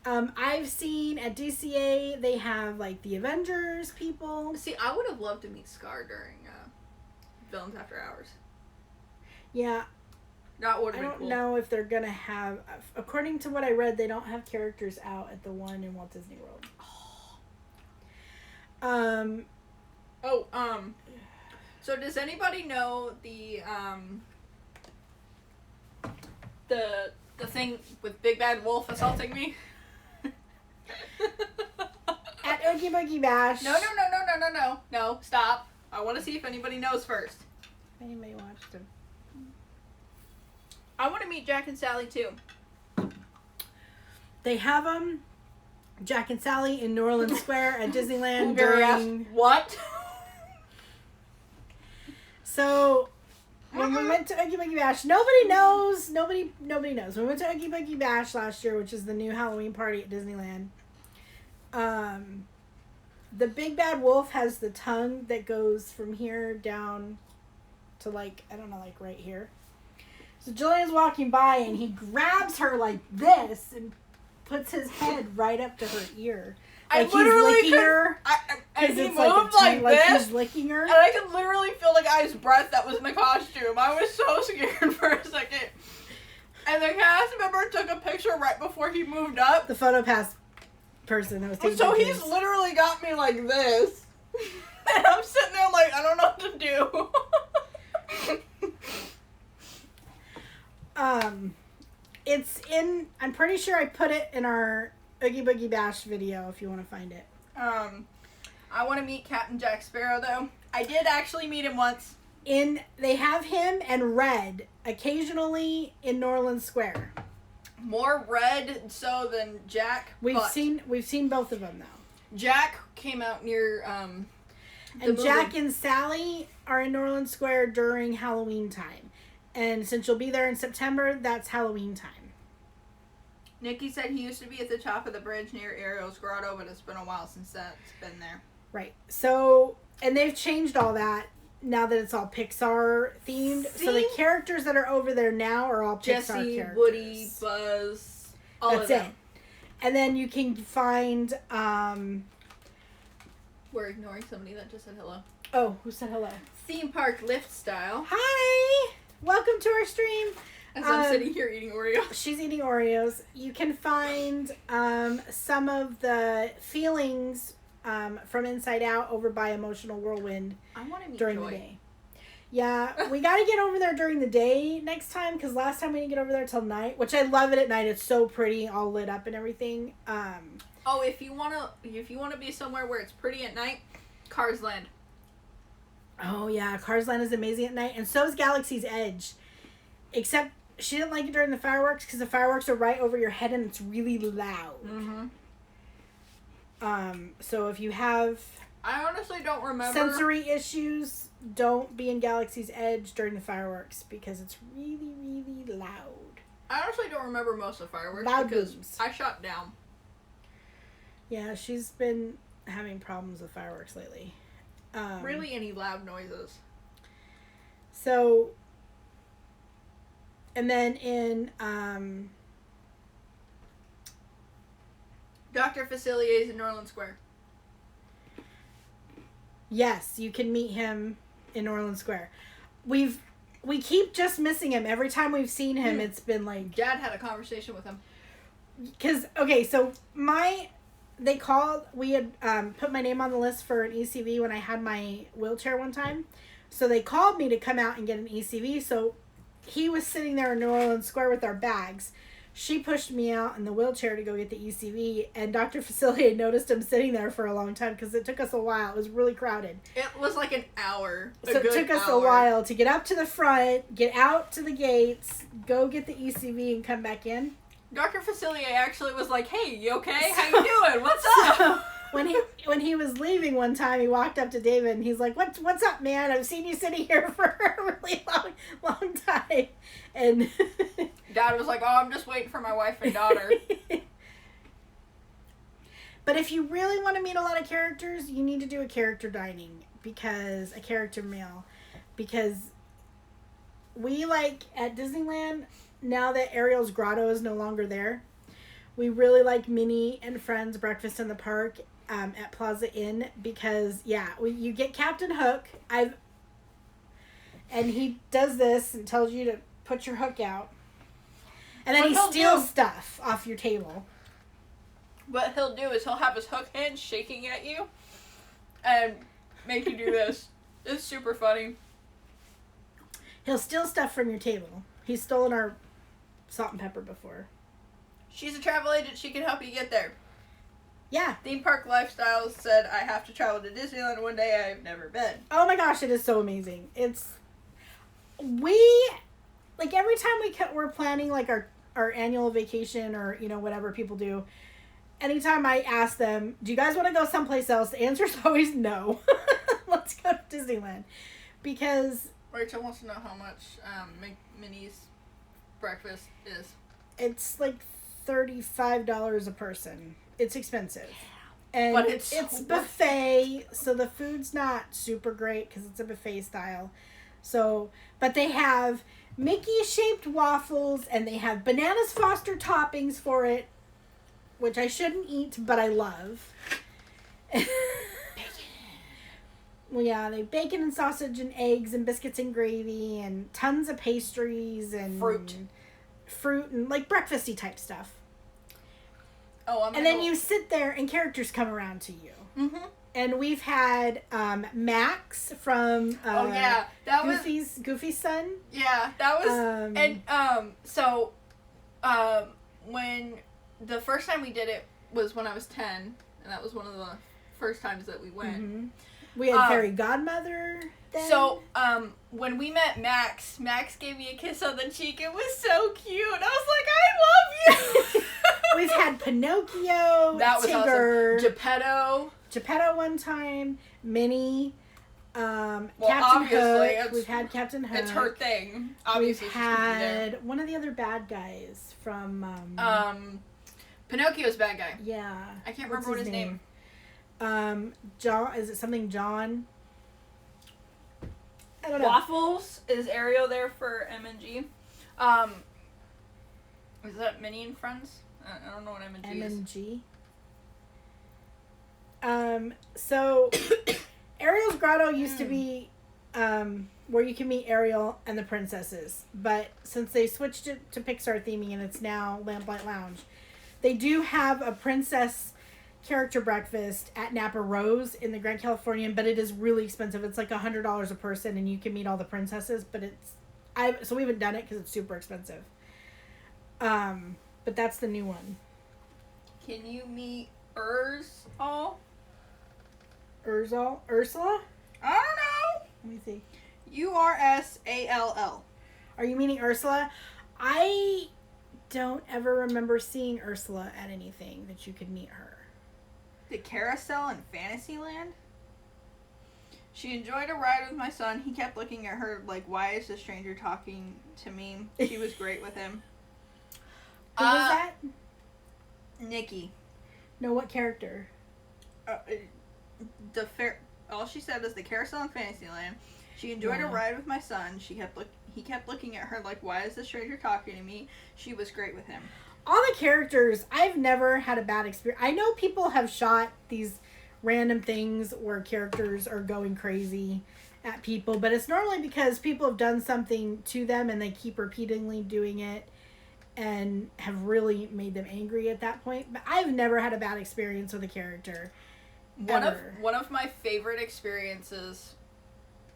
I've seen at DCA, they have, like, the Avengers people. See, I would have loved to meet Scar during Villains After Hours. Yeah. That would have been cool. I don't know if they're going to have... According to what I read, they don't have characters out at the one in Walt Disney World. So does anybody know the thing with Big Bad Wolf assaulting me? At Oogie Boogie Bash. No, stop. I want to see if anybody knows first. Anybody watched him? I want to meet Jack and Sally too. They have them, Jack and Sally, in New Orleans Square at Disneyland during... What? So, when we went to Oogie Boogie Bash, nobody knows. Nobody knows. We went to Oogie Boogie Bash last year, which is the new Halloween party at Disneyland. The Big Bad Wolf has the tongue that goes from here down to, like, I don't know, like right here. So Julian's walking by and he grabs her like this and puts his head right up to her ear. Like I literally he's licking her. And he it's moved like this. He's licking her. And I could literally feel the guy's breath that was in the costume. I was so scared for a second. And the cast member took a picture right before he moved up. The PhotoPass person that was taking So pictures. he's literally got me like this. And I'm sitting there like, I don't know what to do. It's in, I'm pretty sure I put it in our Oogie Boogie Bash video if you want to find it. I want to meet Captain Jack Sparrow though. I did actually meet him once. They have him and Red occasionally in New Orleans Square. More Red so than Jack. We've seen both of them though. Jack came out near and Jack and Sally are in New Orleans Square during Halloween time. And since you'll be there in September, that's Halloween time. Nikki said he used to be at the top of the bridge near Ariel's Grotto, but it's been a while since that's been there. Right. So, and they've changed all that now that it's all Pixar themed. See? So the characters that are over there now are all Pixar characters. Woody, Buzz, all that's of them. It. And then you can find... We're ignoring somebody that just said hello. Oh, who said hello? Theme Park Lift Style. Hi! Welcome to our stream. As I'm sitting here eating Oreos. She's eating Oreos. You can find some of the feelings from Inside Out over by Emotional Whirlwind I want to meet during Joy. the day. Yeah, we got to get over there during the day next time, because last time we didn't get over there till night, which I love it at night. It's so pretty, all lit up and everything. Oh, if you wanna be somewhere where it's pretty at night, Cars Land. Oh yeah, Cars Land is amazing at night, and so is Galaxy's Edge. Except she didn't like it during the fireworks because the fireworks are right over your head and it's really loud. So if you have I honestly don't remember sensory issues, don't be in Galaxy's Edge during the fireworks because it's really, really loud. I honestly don't remember most of the fireworks Loud because booms. I shot down. Yeah, she's been having problems with fireworks lately. Really, any loud noises. So, and then in Dr. Facilier's in Norland Square. yes, you can meet him in Norland Square. We keep just missing him. Every time we've seen him, it's been like... Dad had a conversation with him. Because, okay, so they called, we had put my name on the list for an ECV when I had my wheelchair one time. So they called me to come out and get an ECV. So he was sitting there in New Orleans Square with our bags. She pushed me out in the wheelchair to go get the ECV. And Dr. Facilier noticed him sitting there for a long time because it took us a while. It was really crowded. It was like an hour. So it took us a while to get up to the front, get out to the gates, go get the ECV and come back in. Dr. Facilier actually was like, "Hey, you okay? How you doing? What's up?" So, when he was leaving one time, he walked up to David and he's like, "What's up, man? I've seen you sitting here for a really long time." And Dad was like, "Oh, I'm just waiting for my wife and daughter." But if you really want to meet a lot of characters, you need to do a character dining a character meal, because we like at Disneyland. Now that Ariel's Grotto is no longer there, we really like Minnie and Friends Breakfast in the Park at Plaza Inn because, you get Captain Hook. And he does this and tells you to put your hook out. And then he steals stuff off your table. What he'll do is he'll have his hook hand shaking at you and make you do this. It's super funny. He'll steal stuff from your table. He's stolen our salt and pepper before. She's a travel agent. She can help you get there. Yeah. Theme Park Lifestyle said, "I have to travel to Disneyland one day. I've never been." Oh my gosh, it is so amazing. Every time we're planning like our annual vacation or, whatever people do, anytime I ask them, "Do you guys want to go someplace else?" the answer is always no. Let's go to Disneyland. Because Rachel wants to know how much Minnie's breakfast is. it's like $35 a person. It's expensive. And But it's buffet, so the food's not super great because it's a buffet style. So, but they have Mickey-shaped waffles, and they have bananas Foster toppings for it, which I shouldn't eat, but I love. Well, yeah, they have bacon and sausage and eggs and biscuits and gravy and tons of pastries and fruit and like breakfasty type stuff. Oh, and then you sit there and characters come around to you. Mm-hmm. And we've had Max from Goofy's son. Yeah, that was when the first time we did it was when I was 10, and that was one of the first times that we went. Mm-hmm. We had Fairy Godmother then. So, when we met Max gave me a kiss on the cheek. It was so cute. I was like, "I love you." We've had Pinocchio, that was Tigger, awesome. Geppetto one time, Minnie, Captain obviously, Hook. We've had Captain Hook. It's her thing. Obviously, we've had one of the other bad guys from Pinocchio's bad guy. Yeah, I can't remember what his name. John. Is it something John? I don't know. Waffles is Ariel there for M&G. Is that Minnie and Friends? I don't know what M&G is. M&G. So Ariel's Grotto used to be where you can meet Ariel and the princesses, but since they switched it to Pixar theming and it's now Lamplight Lounge, they do have a princess character breakfast at Napa Rose in the Grand Californian, but it is really expensive. It's like $100 a person, and you can meet all the princesses. But so we haven't done it because it's super expensive. But that's the new one. Can you meet Ursula? Ursula? I don't know. Let me see. Ursall. Are you meaning Ursula? I don't ever remember seeing Ursula at anything that you could meet her. The carousel in Fantasyland? She enjoyed a ride with my son. He kept looking at her like, why is the stranger talking to me? She was great with him. Who was that? Nikki. No, what character? All she said is the carousel in Fantasyland. She enjoyed a ride with my son. He kept looking at her like, why is the stranger talking to me? She was great with him. All the characters, I've never had a bad experience. I know people have shot these random things where characters are going crazy at people, but it's normally because people have done something to them and they keep repeatedly doing it and have really made them angry at that point. But I've never had a bad experience with a character. One of my favorite experiences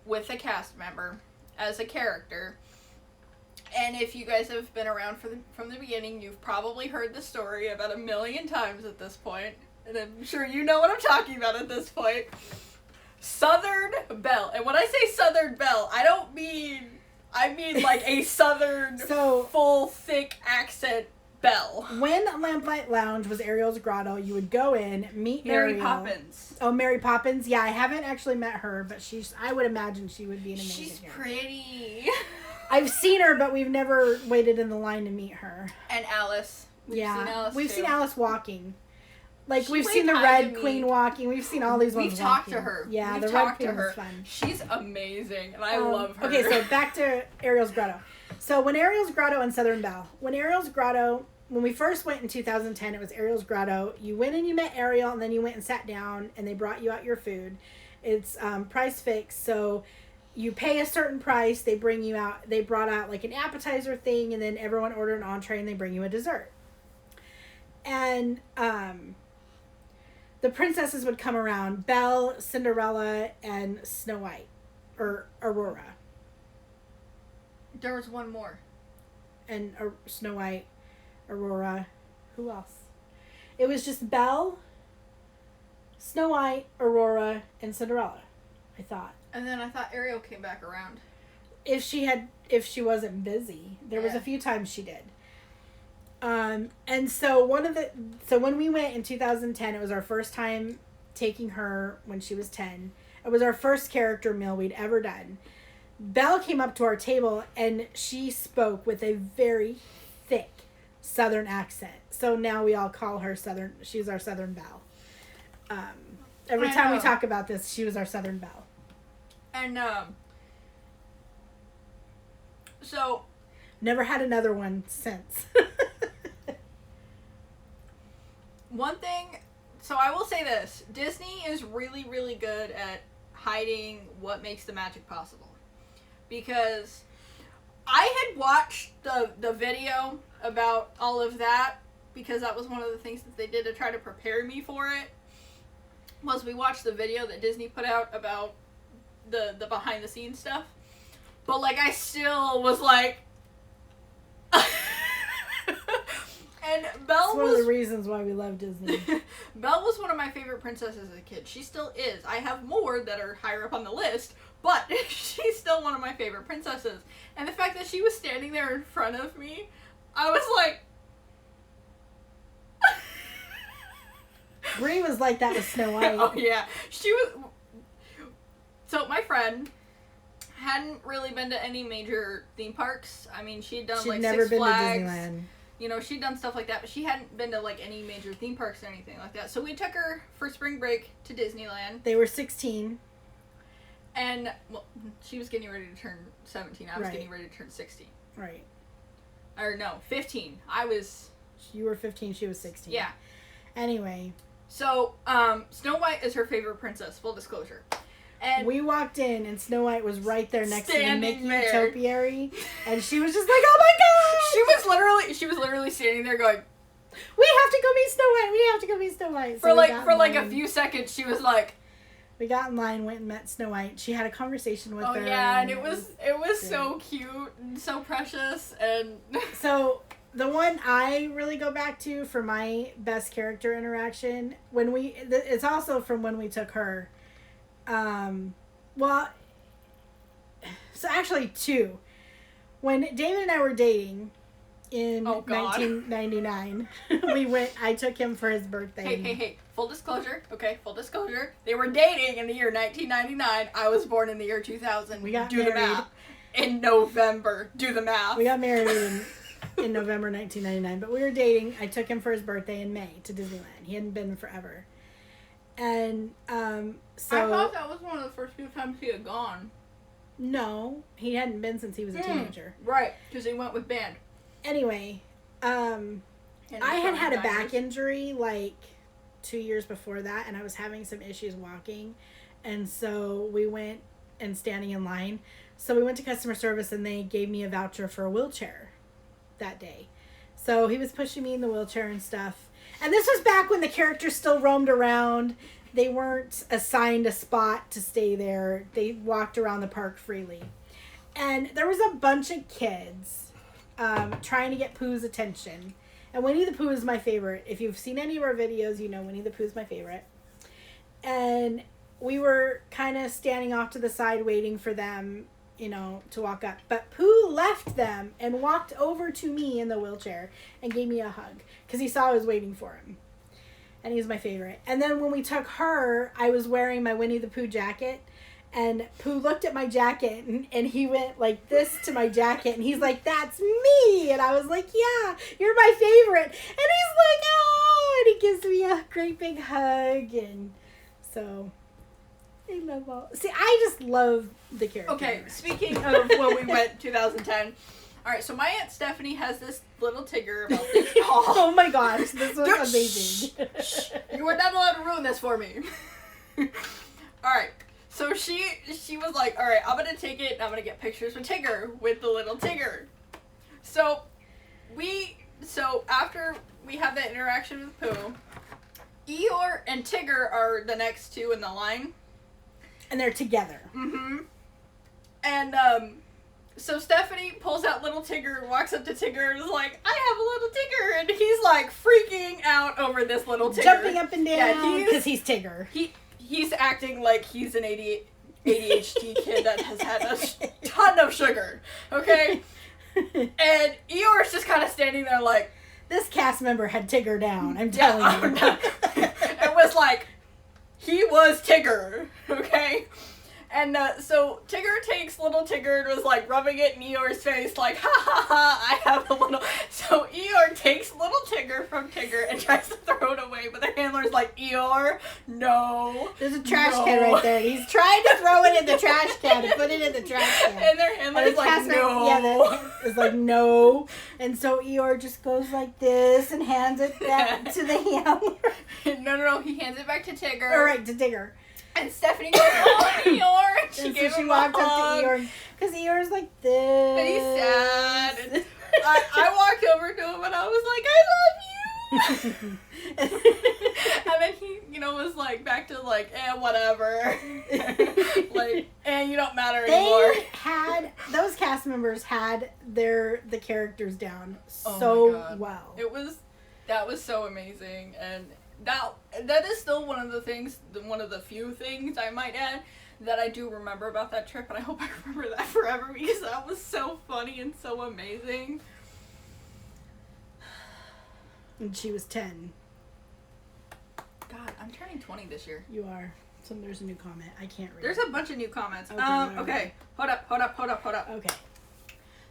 with a cast member as a character, and if you guys have been around from the beginning, you've probably heard the story about 1,000,000 times at this point, and I'm sure you know what I'm talking about at this point. Southern Belle. And when I say Southern Belle, I mean like a Southern, full, thick accent Belle. When Lamplight Lounge was Ariel's grotto, you would go in, meet Mary Ariel. Poppins. Oh, Mary Poppins. Yeah, I haven't actually met her, but I would imagine she would be an amazing She's character. pretty. I've seen her, but we've never waited in the line to meet her. And Alice. We've seen Alice walking. Like, we've way seen the kind Red to Queen me. walking. We've seen all these ones We've talked walking. to her. Yeah, We've the Red talked to Queen her. was fun. She's amazing, and I love her. Okay, so back to Ariel's Grotto. So when Ariel's Grotto and Southern Belle. When we first went in 2010, it was Ariel's Grotto. You went and you met Ariel, and then you went and sat down, and they brought you out your food. It's price fixed, so you pay a certain price. They brought out like an appetizer thing, and then everyone ordered an entree, and they bring you a dessert. And the princesses would come around: Belle, Cinderella, and Snow White, or Aurora. There was one more. And Snow White, Aurora. Who else? It was just Belle, Snow White, Aurora, and Cinderella, I thought. And then I thought Ariel came back around. If she wasn't busy. There was a few times she did. And so when we went in 2010, it was our first time taking her when she was 10. It was our first character meal we'd ever done. Belle came up to our table and she spoke with a very thick Southern accent. So now we all call her Southern. She's our Southern Belle. Every time we talk about this, she was our Southern Belle. And so never had another one since. One thing, so I will say this: Disney is really, really good at hiding what makes the magic possible. Because I had watched the video about all of that, because that was one of the things that they did to try to prepare me for it. Was we watched the video that Disney put out about the behind the scenes stuff. But like I still was like and Belle was one of the reasons why we love Disney. Belle was one of my favorite princesses as a kid. She still is. I have more that are higher up on the list, but she's still one of my favorite princesses. And the fact that she was standing there in front of me, I was like Brie was like that with Snow White. Oh yeah. She was. So my friend hadn't really been to any major theme parks. I mean, she'd done like never Six been Flags. to Disneyland. You know, she'd done stuff like that, but she hadn't been to like any major theme parks or anything like that. So we took her for spring break to Disneyland. They were 16. And well, she was getting ready to turn 17. I was getting ready to turn 16. Right. Or no, 15. You were 15, she was 16. Yeah. Anyway. So, Snow White is her favorite princess, full disclosure. And we walked in and Snow White was right there next to the Mickey there. topiary, and she was just like, "Oh my god!" She was literally standing there going, we have to go meet Snow White. We have to go meet Snow White. So for like a few seconds, she was like, we got in line, went and met Snow White. She had a conversation with her. oh yeah, and it was so cute and so precious. And so the one I really go back to for my best character interaction, it's also from when we took her. Well, so actually two. When David and I were dating in 1999, I took him for his birthday. Hey. Full disclosure, okay? Full disclosure. They were dating in the year 1999. I was born in the year 2000. We got Do married the math. In November. Do the math. We got married in November 1999, but we were dating. I took him for his birthday in May to Disneyland. He hadn't been forever. And so I thought that was one of the first few times he had gone. No, he hadn't been since he was a teenager. Right, because he went with band. Anyway, I had a back injury like 2 years before that, and I was having some issues walking, and so we went and standing in line. So we went to customer service, and they gave me a voucher for a wheelchair that day. So he was pushing me in the wheelchair and stuff. And this was back when the characters still roamed around. They weren't assigned a spot to stay there. They walked around the park freely. And there was a bunch of kids trying to get Pooh's attention. And Winnie the Pooh is my favorite. If you've seen any of our videos, you know Winnie the Pooh is my favorite. And we were kind of standing off to the side waiting for them, to walk up. But Pooh left them and walked over to me in the wheelchair and gave me a hug because he saw I was waiting for him. And he's my favorite. And then when we took her, I was wearing my Winnie the Pooh jacket. And Pooh looked at my jacket and he went like this to my jacket. And he's like, that's me. And I was like, yeah, you're my favorite. And he's like, oh, and he gives me a great big hug. And so I love all. See, I just love the character. Okay, speaking of when we went 2010. All right, so my Aunt Stephanie has this little Tigger about this tall. Oh my gosh, this was amazing. You were not allowed to ruin this for me. All right. So she was like, all right, I'm going to take it and I'm going to get pictures with Tigger, with the little Tigger. So after we have that interaction with Pooh, Eeyore and Tigger are the next two in the line. And they're together. Mm-hmm. And, so Stephanie pulls out little Tigger, walks up to Tigger, and is like, I have a little Tigger! And he's like freaking out over this little Tigger. Jumping up and down because he's Tigger. He's acting like he's an ADHD kid that has had a ton of sugar, okay? And Eeyore's just kind of standing there like... This cast member had Tigger down, I'm telling you. It was like, he was Tigger, okay? And so Tigger takes little Tigger and was like rubbing it in Eeyore's face like, ha ha ha, I have a little... So Eeyore takes little Tigger from Tigger and tries to throw it away, but the handler's like, Eeyore, no. There's a trash can right there. He's trying to throw it in the trash can and put it in the trash can. And their handler's like, no. It's like, no. And so Eeyore just goes like this and hands it back to the handler. No, he hands it back to Tigger. All right, to Tigger. And Stephanie goes, oh, Eeyore. And she gave him walked a hug. up to Eeyore. Because Eeyore's like this. And he's sad. And I walked over to him and I was like, I love you. And then he, was like, back to like, whatever. Like, you don't matter anymore. Those cast members had the characters down well. That was so amazing. And that is still one of the few things I might add that I do remember about that trip, and I hope I remember that forever because that was so funny and so amazing. And she was 10. God, I'm turning 20 this year. You are. So there's a new comment. I can't read. There's a bunch of new comments. Okay. Hold up. Okay.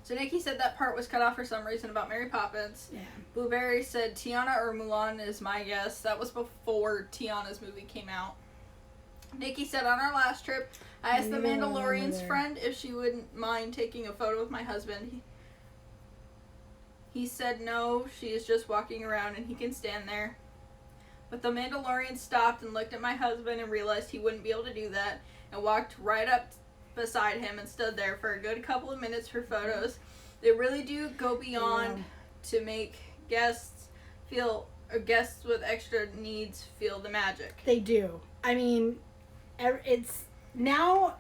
So Nikki said that part was cut off for some reason about Mary Poppins. Yeah. Blueberry said Tiana or Mulan is my guess. That was before Tiana's movie came out. Nikki said on our last trip, I asked the Mandalorian's friend if she wouldn't mind taking a photo with my husband. He said no, she is just walking around and he can stand there. But the Mandalorian stopped and looked at my husband and realized he wouldn't be able to do that and walked right up beside him and stood there for a good couple of minutes for photos. They really do go beyond to make guests guests with extra needs feel the magic. They do. I mean, it's now,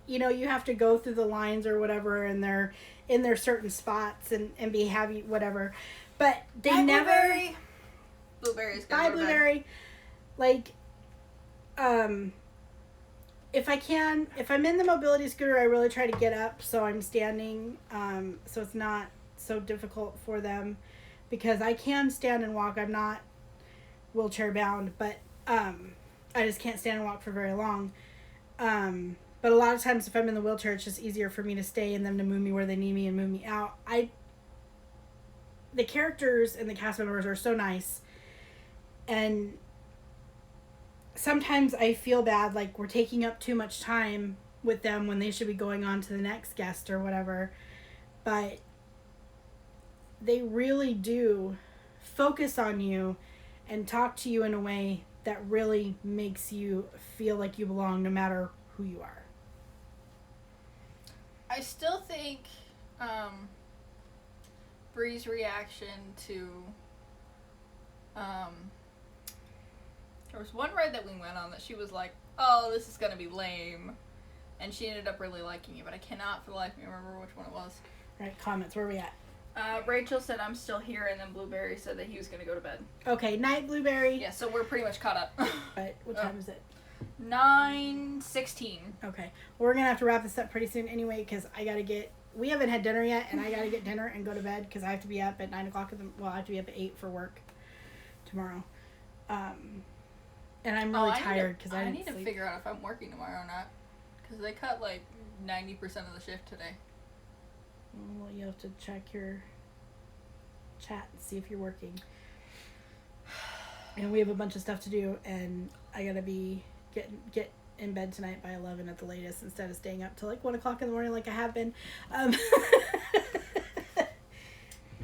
you know, you have to go through the lines or whatever, and they're in their certain spots and be happy, whatever. But they Bye, never. Blueberry's Bye, gonna go to bed. Blueberry. Like, if I'm in the mobility scooter, I really try to get up so I'm standing, so it's not so difficult for them, because I can stand and walk. I'm not wheelchair bound, but I just can't stand and walk for very long. But a lot of times if I'm in the wheelchair, it's just easier for me to stay and them to move me where they need me and move me out. The characters and the cast members are so nice, and sometimes I feel bad, like we're taking up too much time with them when they should be going on to the next guest or whatever. But they really do focus on you and talk to you in a way that really makes you feel like you belong no matter who you are. I still think Bree's reaction to there was one ride that we went on that she was like, oh, this is gonna be lame, and she ended up really liking it, but I cannot for the life of me remember which one it was. Right, comments, where are we at? Rachel said I'm still here, and then Blueberry said that he was gonna go to bed. Okay, night, Blueberry. Yeah, so we're pretty much caught up. But what time is it? 9:16. Okay, well, we're gonna have to wrap this up pretty soon anyway, because we haven't had dinner yet, and I gotta get dinner and go to bed because I have to be up at 9 o'clock. I have to be up at 8 for work tomorrow. And I'm really tired because I need to figure out if I'm working tomorrow or not, because they cut like 90% of the shift today. Well, you have to check your chat and see if you're working. And we have a bunch of stuff to do, and I gotta be get in bed tonight by 11 at the latest, instead of staying up till like 1 o'clock in the morning like I have been.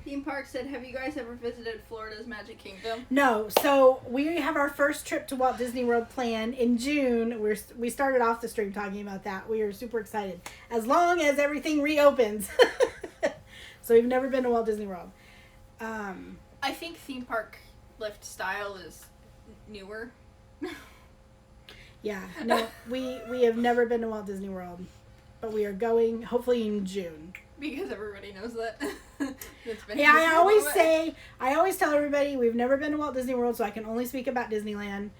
Theme Park said, have you guys ever visited Florida's Magic Kingdom? No. So we have our first trip to Walt Disney World planned in June. We started off the stream talking about that. We are super excited, as long as everything reopens. So we've never been to Walt Disney World. I think theme park lift style is newer. Yeah. No, we have never been to Walt Disney World, but we are going hopefully in June. Because everybody knows that. Yeah, I always tell everybody we've never been to Walt Disney World, so I can only speak about Disneyland.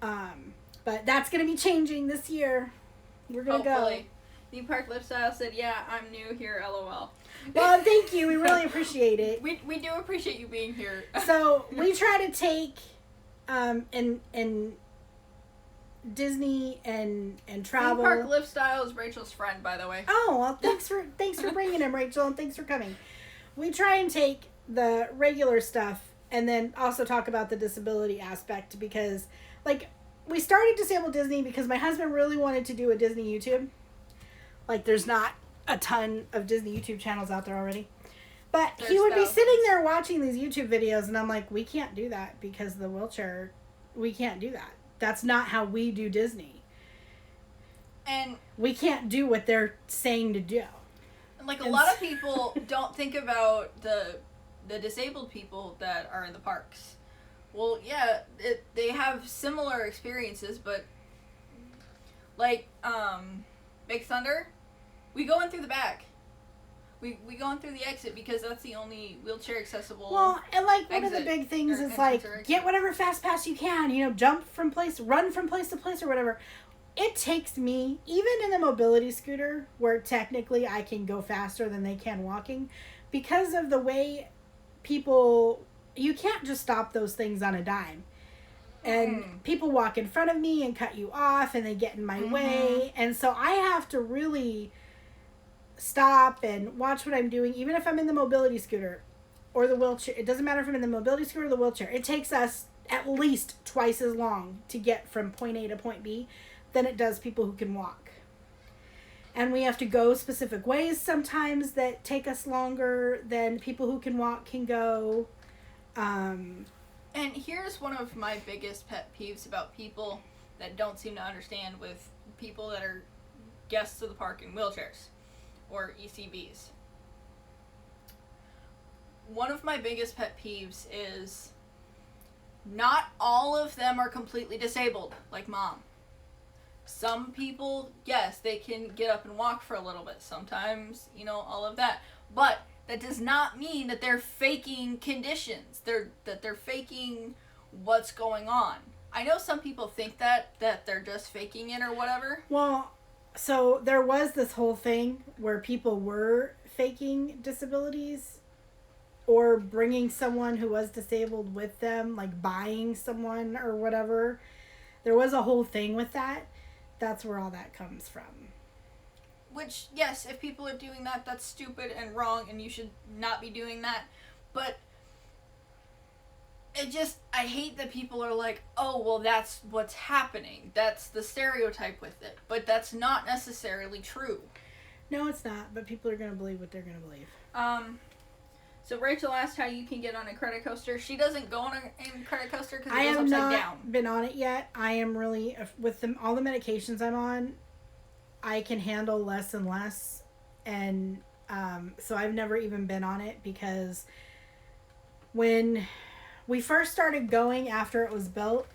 But that's going to be changing this year. We're going to go. Theme Park Lifestyle said, yeah, I'm new here, LOL. Well, thank you. We really appreciate it. We do appreciate you being here. So we try to take and Disney and travel. Theme Park Lifestyle is Rachel's friend, by the way. Oh, well, thanks for bringing him, Rachel, and thanks for coming. We try and take the regular stuff and then also talk about the disability aspect, because, like, we started Disabled Disney because my husband really wanted to do a Disney YouTube. Like, there's not a ton of Disney YouTube channels out there already. But he would be sitting there watching these YouTube videos, and I'm like, we can't do that because of the wheelchair. We can't do that. That's not how we do Disney. And we can't do what they're saying to do. Like, a lot of people don't think about the disabled people that are in the parks. Well, yeah, they have similar experiences, but like Big Thunder, we go in through the back. We go in through the exit because that's the only wheelchair accessible. Well, and like one of the big things is like, get whatever fast pass you can, you know, run from place to place or whatever. It takes me, even in the mobility scooter, where technically I can go faster than they can walking, because of the way you can't just stop those things on a dime. And people walk in front of me and cut you off, and they get in my way. And so I have to really stop and watch what I'm doing, even if I'm in the mobility scooter or the wheelchair. It doesn't matter if I'm in the mobility scooter or the wheelchair. It takes us at least twice as long to get from point A to point B than it does people who can walk. And we have to go specific ways sometimes that take us longer than people who can walk can go. And here's one of my biggest pet peeves about people that don't seem to understand with people that are guests of the park in wheelchairs or ECBs. One of my biggest pet peeves is not all of them are completely disabled, like Mom. Some people, yes, they can get up and walk for a little bit. Sometimes, all of that. But that does not mean that they're faking conditions. That they're faking what's going on. I know some people think that they're just faking it or whatever. Well, so there was this whole thing where people were faking disabilities or bringing someone who was disabled with them, like buying someone or whatever. There was a whole thing with that. That's where all that comes from. Which, yes, if people are doing that, that's stupid and wrong, and you should not be doing that. But I hate that people are like, oh, well, that's what's happening. That's the stereotype with it. But that's not necessarily true. No, it's not, but people are going to believe what they're going to believe. So Rachel asked how you can get on a credit coaster. She doesn't go on a credit coaster because it I goes have upside not down. been on it yet. I am really, with all the medications I'm on, I can handle less and less. And so I've never even been on it because when we first started going after it was built,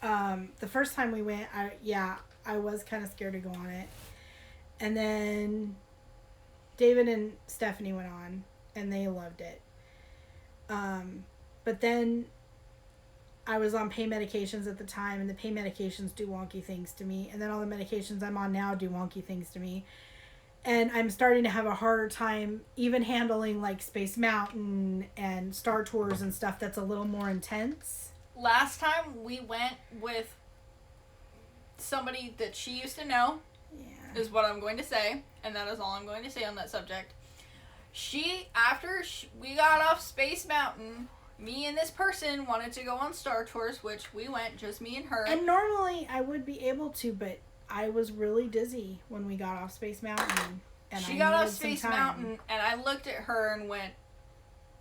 the first time we went, I was kind of scared to go on it. And then David and Stephanie went on, and they loved it. But then I was on pain medications at the time, and the pain medications do wonky things to me. And then all the medications I'm on now do wonky things to me. And I'm starting to have a harder time even handling like Space Mountain and Star Tours and stuff that's a little more intense. Last time we went with somebody that she used to know, is what I'm going to say, and that is all I'm going to say on that subject. After we got off Space Mountain, me and this person wanted to go on Star Tours, which we went, just me and her. And normally I would be able to, but I was really dizzy when we got off Space Mountain. And she got off Space Mountain, and I looked at her and went,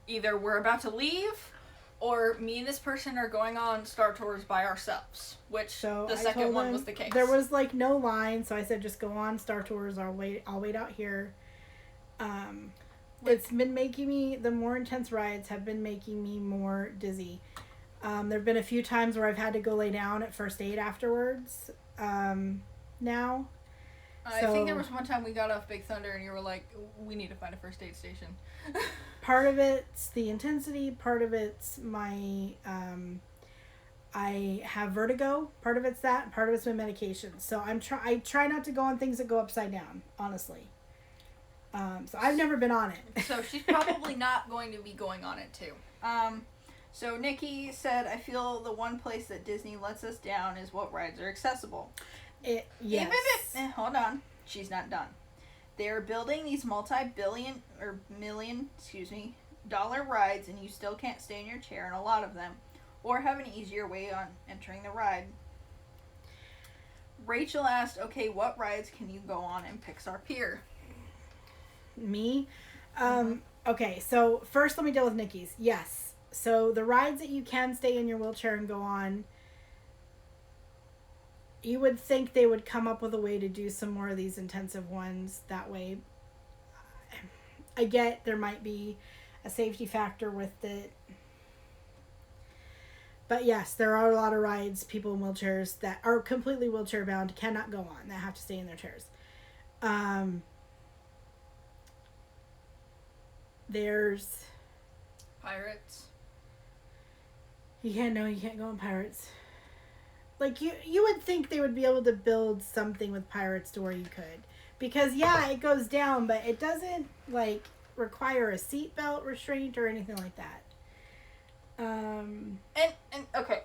either we're about to leave, or me and this person are going on Star Tours by ourselves, which the second one was the case. There was like no line, so I said just go on Star Tours. I'll wait out here. It's been making me, the more intense rides have been making me more dizzy. There have been a few times where I've had to go lay down at first aid afterwards. Now. I think there was one time we got off Big Thunder and you were like, we need to find a first aid station. Part of it's the intensity, part of it's my, I have vertigo, part of it's that, part of it's my medication. So I try not to go on things that go upside down, honestly. So I've never been on it. So she's probably not going to be going on it too. So Nikki said, I feel the one place that Disney lets us down is what rides are accessible. Yes. Hold on. She's not done. They're building these multi-billion or million, dollar rides, and you still can't stay in your chair in a lot of them, or have an easier way on entering the ride. Rachel asked, okay, what rides can you go on in Pixar Pier? Me? Okay, so first let me deal with Nikki's. Yes. So the rides that you can stay in your wheelchair and go on, you would think they would come up with a way to do some more of these intensive ones that way. I get there might be a safety factor with it. But yes, there are a lot of rides, people in wheelchairs that are completely wheelchair bound cannot go on, that have to stay in their chairs. There's Pirates. You can't go on Pirates. Like, you would think they would be able to build something with Pirates to where you could. Because, yeah, it goes down, but it doesn't, like, require a seatbelt restraint or anything like that. And okay.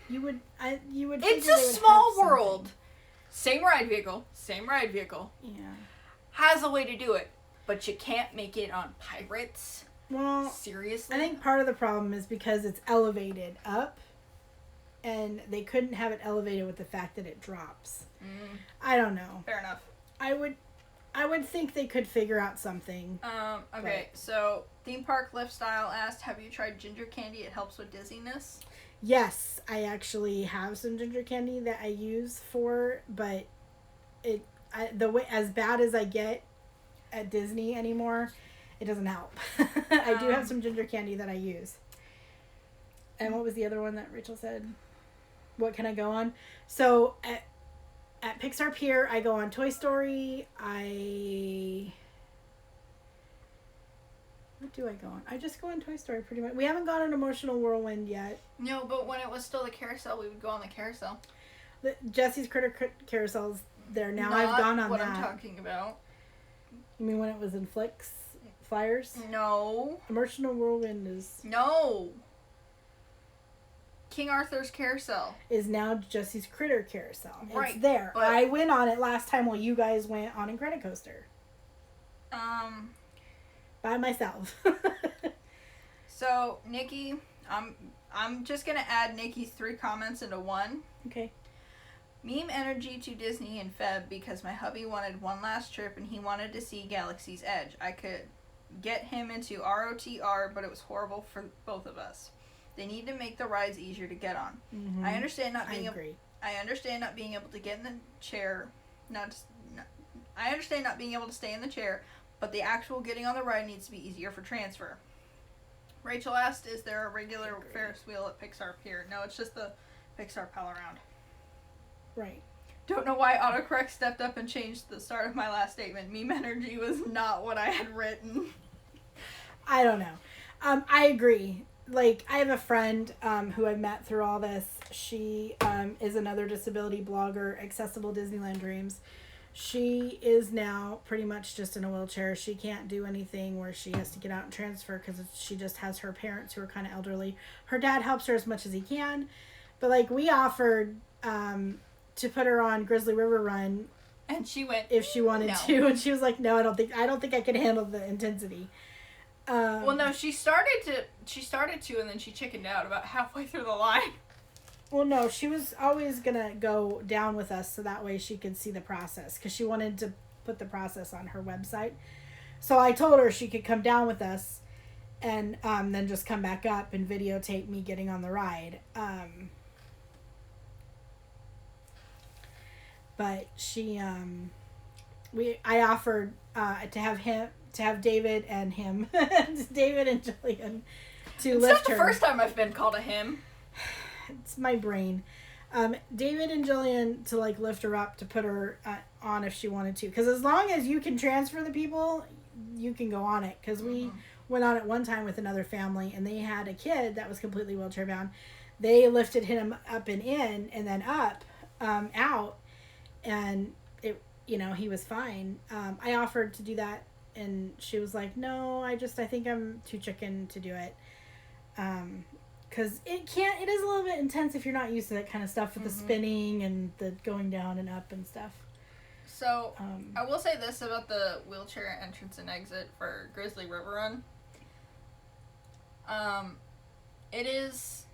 You would It's a small world. Same ride vehicle. Yeah. Has a way to do it. But you can't make it on Pirates. Well, seriously? I think part of the problem is because it's elevated up, and they couldn't have it elevated with the fact that it drops. I don't know. Fair enough. I would think they could figure out something. Okay, so Theme Park Lifestyle asked, have you tried ginger candy? It helps with dizziness. Yes, I actually have some ginger candy that I use but the way as bad as I get at Disney anymore, it doesn't help. I do have some ginger candy that I use. And what was the other one that Rachel said? What can I go on? So at Pixar Pier, I go on Toy Story. What do I go on? I just go on Toy Story pretty much. We haven't gone on Emotional Whirlwind yet. No, but when it was still the carousel, we would go on the carousel. Jesse's Critter Carousel's there now. Not I've gone on what that. I'm talking about. You mean when it was in Flyers? No. Emotional Whirlwind No. King Arthur's carousel. is now Jesse's Critter Carousel. Right, It's there. but- I went on it last time while you guys went on Incredicoaster. By myself. So, Nikki, I'm just going to add Nikki's 3 comments into one. Okay. Meme energy to Disney in Feb because my hubby wanted one last trip and he wanted to see Galaxy's Edge. I could get him into ROTR, but it was horrible for both of us. They need to make the rides easier to get on. Mm-hmm. I understand not being I understand not being able to get in the chair. I understand not being able to stay in the chair, but the actual getting on the ride needs to be easier for transfer. Rachel asked, "Is there a regular Ferris wheel at Pixar Pier?" No, it's just the Pixar Pal Around. Right. Don't know why autocorrect stepped up and changed the start of my last statement. Meme energy was not what I had written. I don't know. I agree. Like, I have a friend who I met through all this. She is another disability blogger, Accessible Disneyland Dreams. She is now pretty much just in a wheelchair. She can't do anything where she has to get out and transfer because she just has her parents who are kind of elderly. Her dad helps her as much as he can. But, like, we offered to put her on Grizzly River Run. And she went, if she wanted to. And she was like, no, I don't think I can handle the intensity. Well, no, she started to, and then she chickened out about halfway through the line. Well, no, she was always going to go down with us so that way she could see the process because she wanted to put the process on her website. So I told her she could come down with us and then just come back up and videotape me getting on the ride. But she, I offered to have David and him, David and Jillian, to lift her. It's not the first time I've been called a him. It's my brain. David and Jillian to like lift her up to put her on if she wanted to. Because as long as you can transfer the people, you can go on it. Because we went on it one time with another family and they had a kid that was completely wheelchair bound. They lifted him up and in and then up, out, and it, he was fine. I offered to do that and she was like, no, I think I'm too chicken to do it. Because it is a little bit intense if you're not used to that kind of stuff with the spinning and the going down and up and stuff. So, I will say this about the wheelchair entrance and exit for Grizzly River Run. It is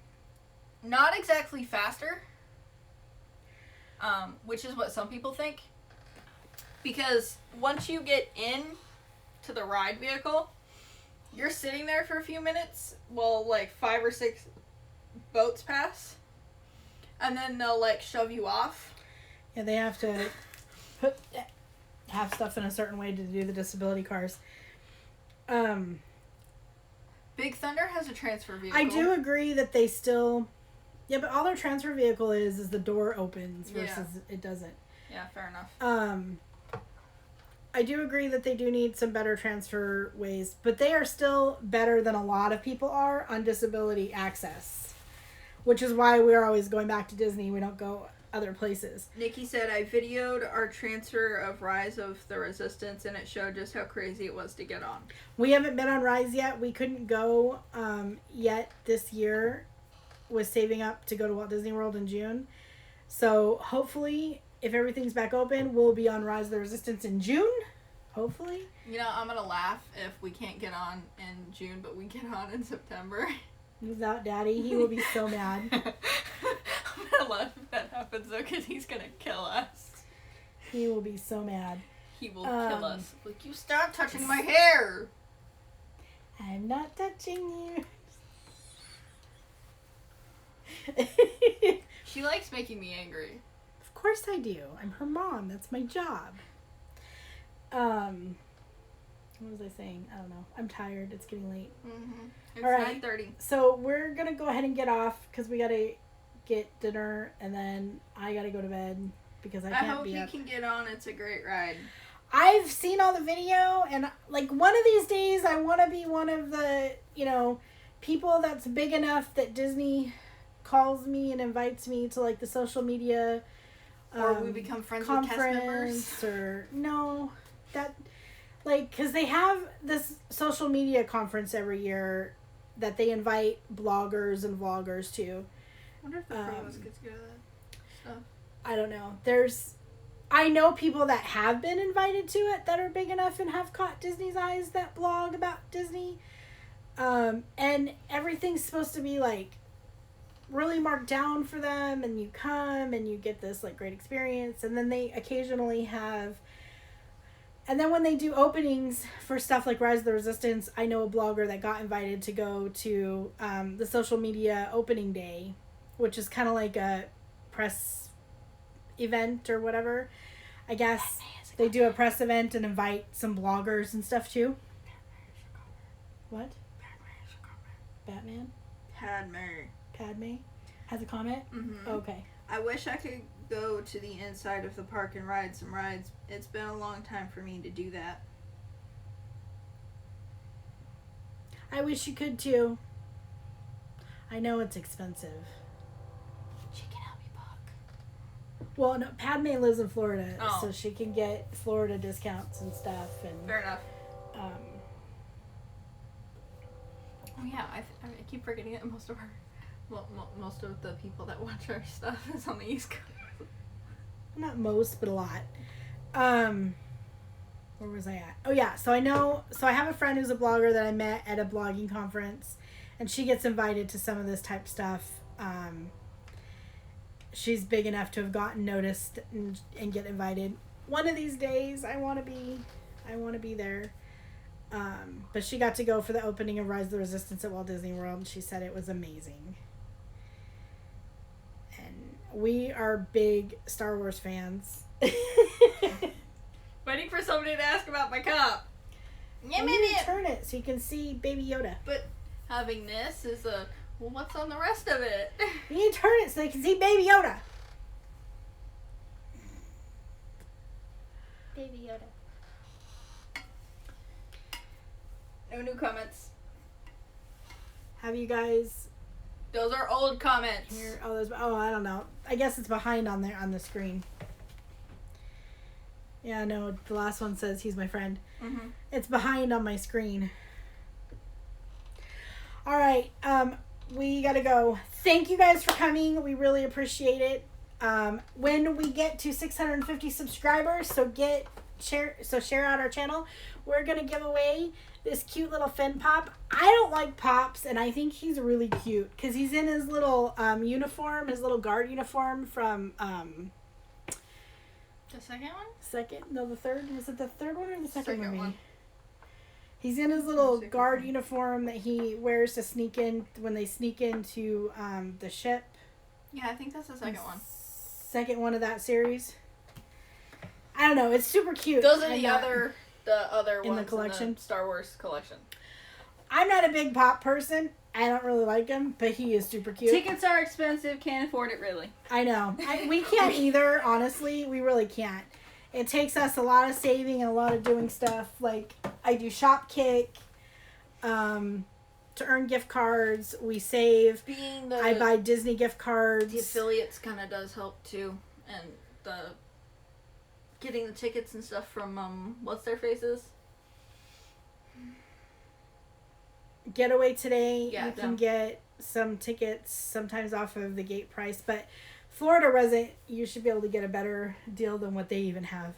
not exactly faster, which is what some people think. Because once you get in to the ride vehicle, you're sitting there for a few minutes while, like, 5 or 6 boats pass. And then they'll, like, shove you off. Yeah, they have to have stuff in a certain way to do the disability cars. Big Thunder has a transfer vehicle. I do agree that they still... Yeah, but all their transfer vehicle is the door opens versus it doesn't. Yeah, fair enough. I do agree that they do need some better transfer ways, but they are still better than a lot of people are on disability access, which is why we're always going back to Disney. We don't go other places. Nikki said, I videoed our transfer of Rise of the Resistance, and it showed just how crazy it was to get on. We haven't been on Rise yet. We couldn't go yet this year. Was saving up to go to Walt Disney World in June. So hopefully, if everything's back open, we'll be on Rise of the Resistance in June. Hopefully. I'm going to laugh if we can't get on in June, but we get on in September. Without Daddy, he will be so mad. I'm going to laugh if that happens, though, because he's going to kill us. He will be so mad. He will kill us. Like, you stop touching my hair! I'm not touching you. She likes making me angry. Of course I do. I'm her mom. That's my job. What was I saying? I don't know. I'm tired. It's getting late. Mm-hmm. It's All right. 9:30. So we're going to go ahead and get off because we got to get dinner and then I got to go to bed because I can't hope be you up. can get on. It's a great ride. I've seen all the video and like one of these days I want to be one of the, people that's big enough that Disney calls me and invites me to like the social media Or we become friends with cast members. conference or no, that like because they have this social media conference every year that they invite bloggers and vloggers to. I wonder if the three of us get to go to that stuff. I don't know. I know people that have been invited to it that are big enough and have caught Disney's eyes that blog about Disney. And everything's supposed to be like really marked down for them and you come and you get this like great experience and then they occasionally have and then when they do openings for stuff like Rise of the Resistance, I know a blogger that got invited to go to the social media opening day, which is kind of like a press event or whatever. I guess they do a press event and invite some bloggers and stuff too. What? Batman? Padme has a comment? Mm-hmm. Okay. I wish I could go to the inside of the park and ride some rides. It's been a long time for me to do that. I wish you could too. I know it's expensive. She can help me book. Well, no, Padme lives in Florida, Oh. so she can get Florida discounts and stuff. And Fair enough. um, Oh yeah, I keep forgetting that most of the people that watch our stuff is on the East Coast. not most, but a lot. Where was I at? Oh yeah, so I have a friend who's a blogger that I met at a blogging conference, and she gets invited to some of this type stuff. She's big enough to have gotten noticed and get invited. One of these days, I want to be there. But she got to go for the opening of Rise of the Resistance at Walt Disney World, and she said it was amazing. And we are big Star Wars fans. Waiting for somebody to ask about my cup. Yeah, You maybe. need to turn it so you can see Baby Yoda. But having this is well, what's on the rest of it? You need to turn it so you can see Baby Yoda. Baby Yoda. No new comments. Have you guys Those are old comments. here? Oh, I don't know. I guess it's behind on there on the screen. Yeah, no. The last one says he's my friend. Mm-hmm. It's behind on my screen. All right. We gotta go. Thank you guys for coming. We really appreciate it. When we get to 650 subscribers, share out our channel. We're gonna give away this cute little Finn Pop. I don't like Pops, and I think he's really cute because he's in his little uniform, his little guard uniform from The second one? the third. Was it the third one or the second movie? one. He's in his little Second guard one. uniform that he wears to sneak in when they sneak into the ship. Yeah, I think that's the second one. Second one of that series. I don't know. It's super cute. Those are I'm the not- other in the ones collection? in the Star Wars collection. I'm not a big Pop person. I don't really like him, but he is super cute. Tickets are expensive. Can't afford it really. I know. We can't either, honestly. We really can't. It takes us a lot of saving and a lot of doing stuff. Like, I do Shopkick to earn gift cards. We save. Being the I buy Disney gift cards. the affiliates kind of does help too, and the getting the tickets and stuff from what's their faces. Getaway Today, Yeah, you can them. get some tickets sometimes off of the gate price, but Florida resident, you should be able to get a better deal than what they even have.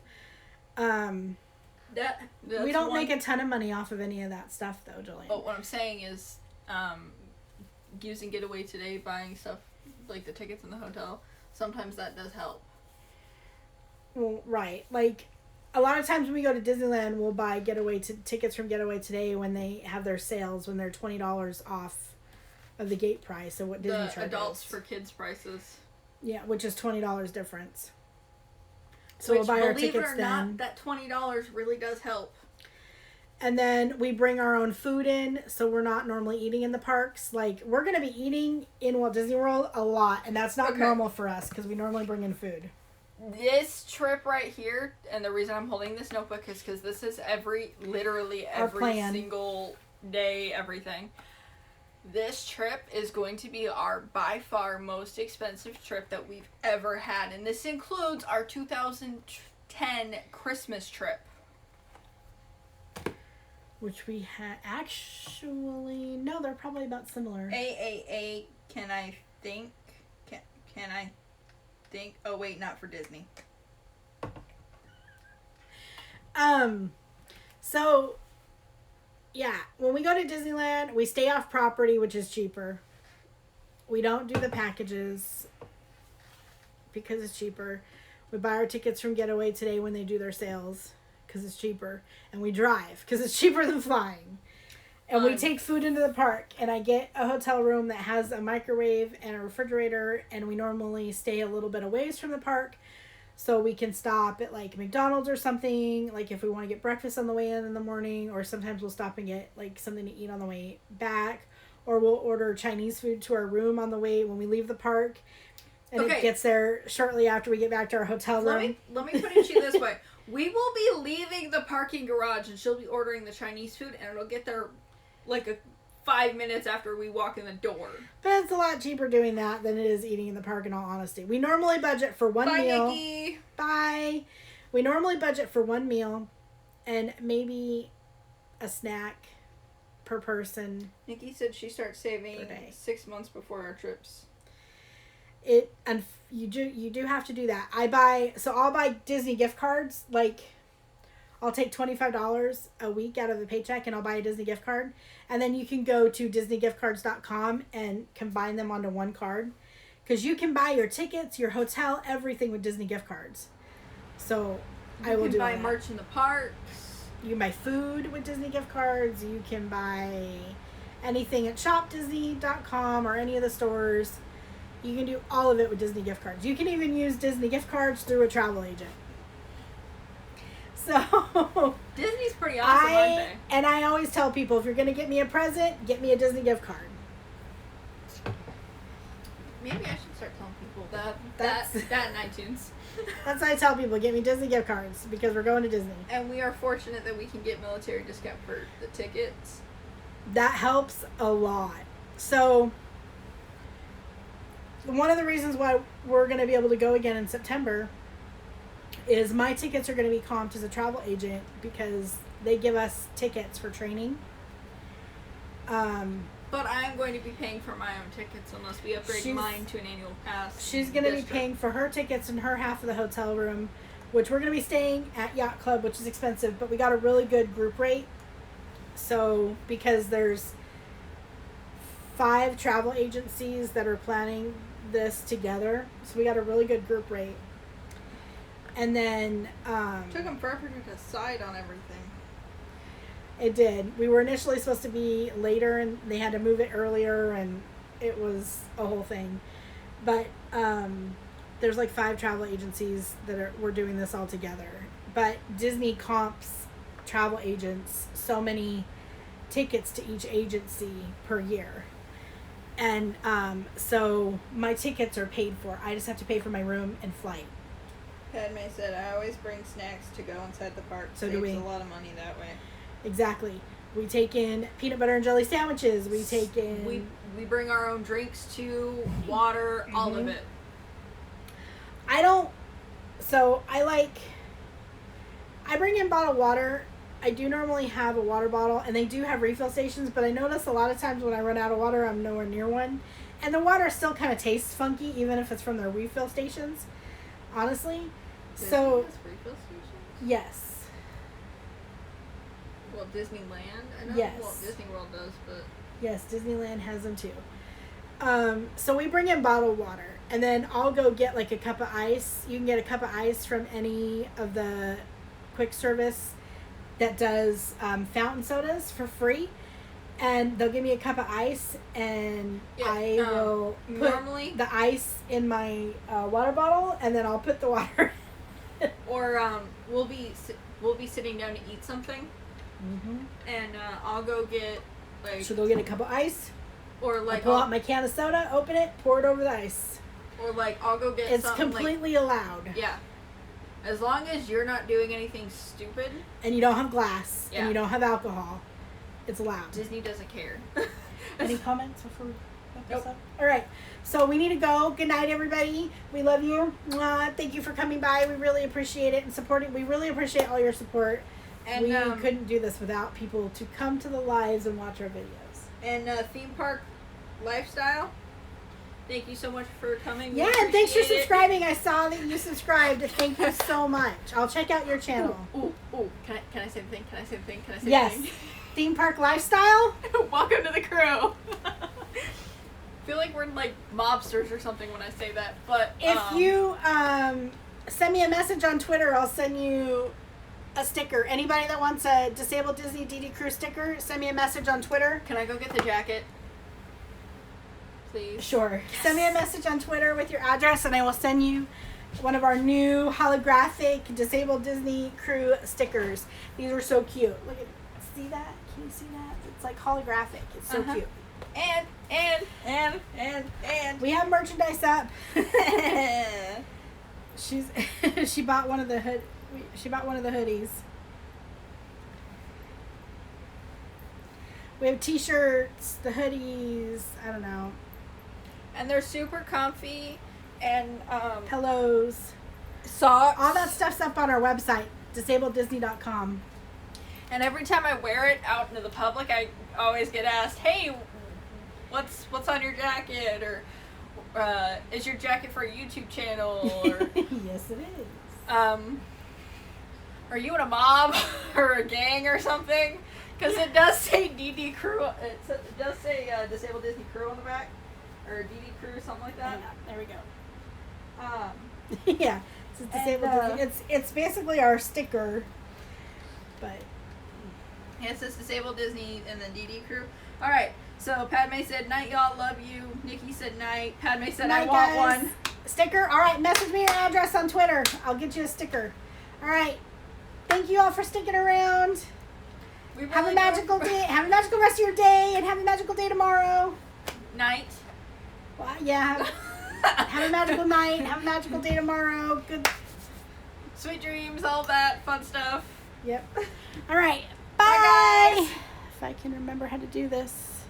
That's We don't one- make a ton of money off of any of that stuff, though, Jillian. But what I'm saying is, using Getaway Today, buying stuff like the tickets in the hotel, sometimes that does help. Well, right. Like, a lot of times when we go to Disneyland, we'll buy tickets from Getaway Today when they have their sales, when they're $20 off of the gate price of what Disney The charges. adults for kids prices. Yeah, which is $20 difference. So Which, we'll buy our believe it tickets or then. not, that $20 really does help. And then we bring our own food in, so we're not normally eating in the parks. Like, we're going to be eating in Walt Disney World a lot, and that's not normal for us because we normally bring in food. This trip right here, and the reason I'm holding this notebook is because this is literally every single day, everything. This trip is going to be our by far most expensive trip that we've ever had, and this includes our 2010 Christmas trip. Which we had actually... No, they're probably about similar. Can I think? Can I think? Oh, wait, not for Disney. So, yeah. When we go to Disneyland, we stay off property, which is cheaper. We don't do the packages because it's cheaper. We buy our tickets from Getaway Today when they do their sales, because it's cheaper, and we drive because it's cheaper than flying, and we take food into the park, and I get a hotel room that has a microwave and a refrigerator, and we normally stay a little bit away from the park so we can stop at like McDonald's or something, like if we want to get breakfast on the way in the morning, or sometimes we'll stop and get like something to eat on the way back, or we'll order Chinese food to our room on the way when we leave the park, and it gets there shortly after we get back to our hotel room. Let me put it to you this way. We will be leaving the parking garage, and she'll be ordering the Chinese food, and it'll get there like 5 minutes after we walk in the door. But it's a lot cheaper doing that than it is eating in the park, in all honesty. We normally budget for one meal. Bye, Nikki. Bye. We normally budget for one meal and maybe a snack per person. Nikki said she starts saving 6 months before our trips. And you do have to do that. I'll buy Disney gift cards. Like, I'll take $25 a week out of the paycheck and I'll buy a Disney gift card, and then you can go to disneygiftcards.com and combine them onto one card, because you can buy your tickets, your hotel, everything with Disney gift cards. So I will do that. You can buy merch in the parks. You can buy food with Disney gift cards. You can buy anything at ShopDisney.com or any of the stores. You can do all of it with Disney gift cards. You can even use Disney gift cards through a travel agent. So Disney's pretty awesome, aren't they? And I always tell people, if you're going to get me a present, get me a Disney gift card. Maybe I should start telling people that in iTunes. That's what I tell people, get me Disney gift cards, because we're going to Disney. And we are fortunate that we can get military discount for the tickets. That helps a lot. So one of the reasons why we're going to be able to go again in September is my tickets are going to be comped as a travel agent, because they give us tickets for training. But I am going to be paying for my own tickets unless we upgrade mine to an annual pass. She's going to be paying for her tickets and her half of the hotel room, which we're going to be staying at Yacht Club, which is expensive, but we got a really good group rate. So, because there's 5 travel agencies that are planning this together, so we got a really good group rate. And then took them forever to decide on everything. It did. We were initially supposed to be later, and they had to move it earlier, and it was a whole thing. But there's like 5 travel agencies that we're doing this all together. But Disney comps travel agents so many tickets to each agency per year. And so my tickets are paid for. I just have to pay for my room and flight. Padme said, I always bring snacks to go inside the park. So Saves do we. A lot of money that way. Exactly. We take in peanut butter and jelly sandwiches. We take in... We bring our own drinks too, water, all of it. I bring in bottled water. I do normally have a water bottle, and they do have refill stations, but I notice a lot of times when I run out of water, I'm nowhere near one. And the water still kind of tastes funky, even if it's from their refill stations, honestly. So, refill stations? Yes. Well, Disneyland? I know Yes. Disney World does, but... Yes, Disneyland has them too. So we bring in bottled water, and then I'll go get like a cup of ice. You can get a cup of ice from any of the quick service that does fountain sodas for free, and they'll give me a cup of ice, and I will put the ice in my water bottle, and then I'll put the water or we'll be sitting down to eat something, And I'll go get like. She'll go get a cup of ice. Or I'll like pull out my can of soda, open it, pour it over the ice. Or like I'll go get. It's something completely allowed. Yeah. As long as you're not doing anything stupid. And you don't have glass. Yeah. And you don't have alcohol. It's allowed. Disney doesn't care. Any comments before we wrap this Nope. up? All right. So we need to go. Good night, everybody. We love you. Thank you for coming by. We really appreciate it and supporting. We really appreciate all your support. And we couldn't do this without people to come to the lives and watch our videos. And theme park lifestyle. Thank you so much for coming. Yeah, and thanks for subscribing. I saw that you subscribed. Thank you so much. I'll check out your channel. Ooh. Can I say the thing? Can I say the thing? Can I say Yes. the thing? Theme park lifestyle. Welcome to the crew. I feel like we're like mobsters or something when I say that. But If you send me a message on Twitter, I'll send you a sticker. Anybody that wants a Disabled Disney DD Crew sticker, send me a message on Twitter. Can I go get the jacket? Please. Sure. Yes. Send me a message on Twitter with your address, and I will send you one of our new holographic Disabled Disney Crew stickers. These are so cute. Look at, see that? Can you see that? It's like holographic. It's so cute. And We have merchandise up. She bought one of the hoodies. We have t-shirts, the hoodies, I don't know. And they're super comfy and Pillows. socks. All that stuff's up on our website, disableddisney.com. And every time I wear it out into the public, I always get asked, "Hey, what's on your jacket?" Or "Is your jacket for a YouTube channel?" Or Yes, it is. "Are you in a mob or a gang or something?" Because it does say DD Crew. It does say Disabled Disney Crew on the back, or DD Crew, something like that. There we go. Um, Yeah, it's Disabled Disney. It's basically our sticker, but yeah, it says Disabled Disney and then DD Crew. All right. So Padme said, "Night, y'all. Love you." Nikki said, "Night." Padme said, night, "I want guys. one." Sticker. All right, message me your address on Twitter. I'll get you a sticker. All right. Thank you all for sticking around. We really Have a magical day. Have a magical rest of your day, and have a magical day tomorrow. Night. Well, yeah. Have a magical night. Have a magical day tomorrow. Good. Sweet dreams, all that fun stuff. Yep. All right. Bye. Bye, guys. If I can remember how to do this.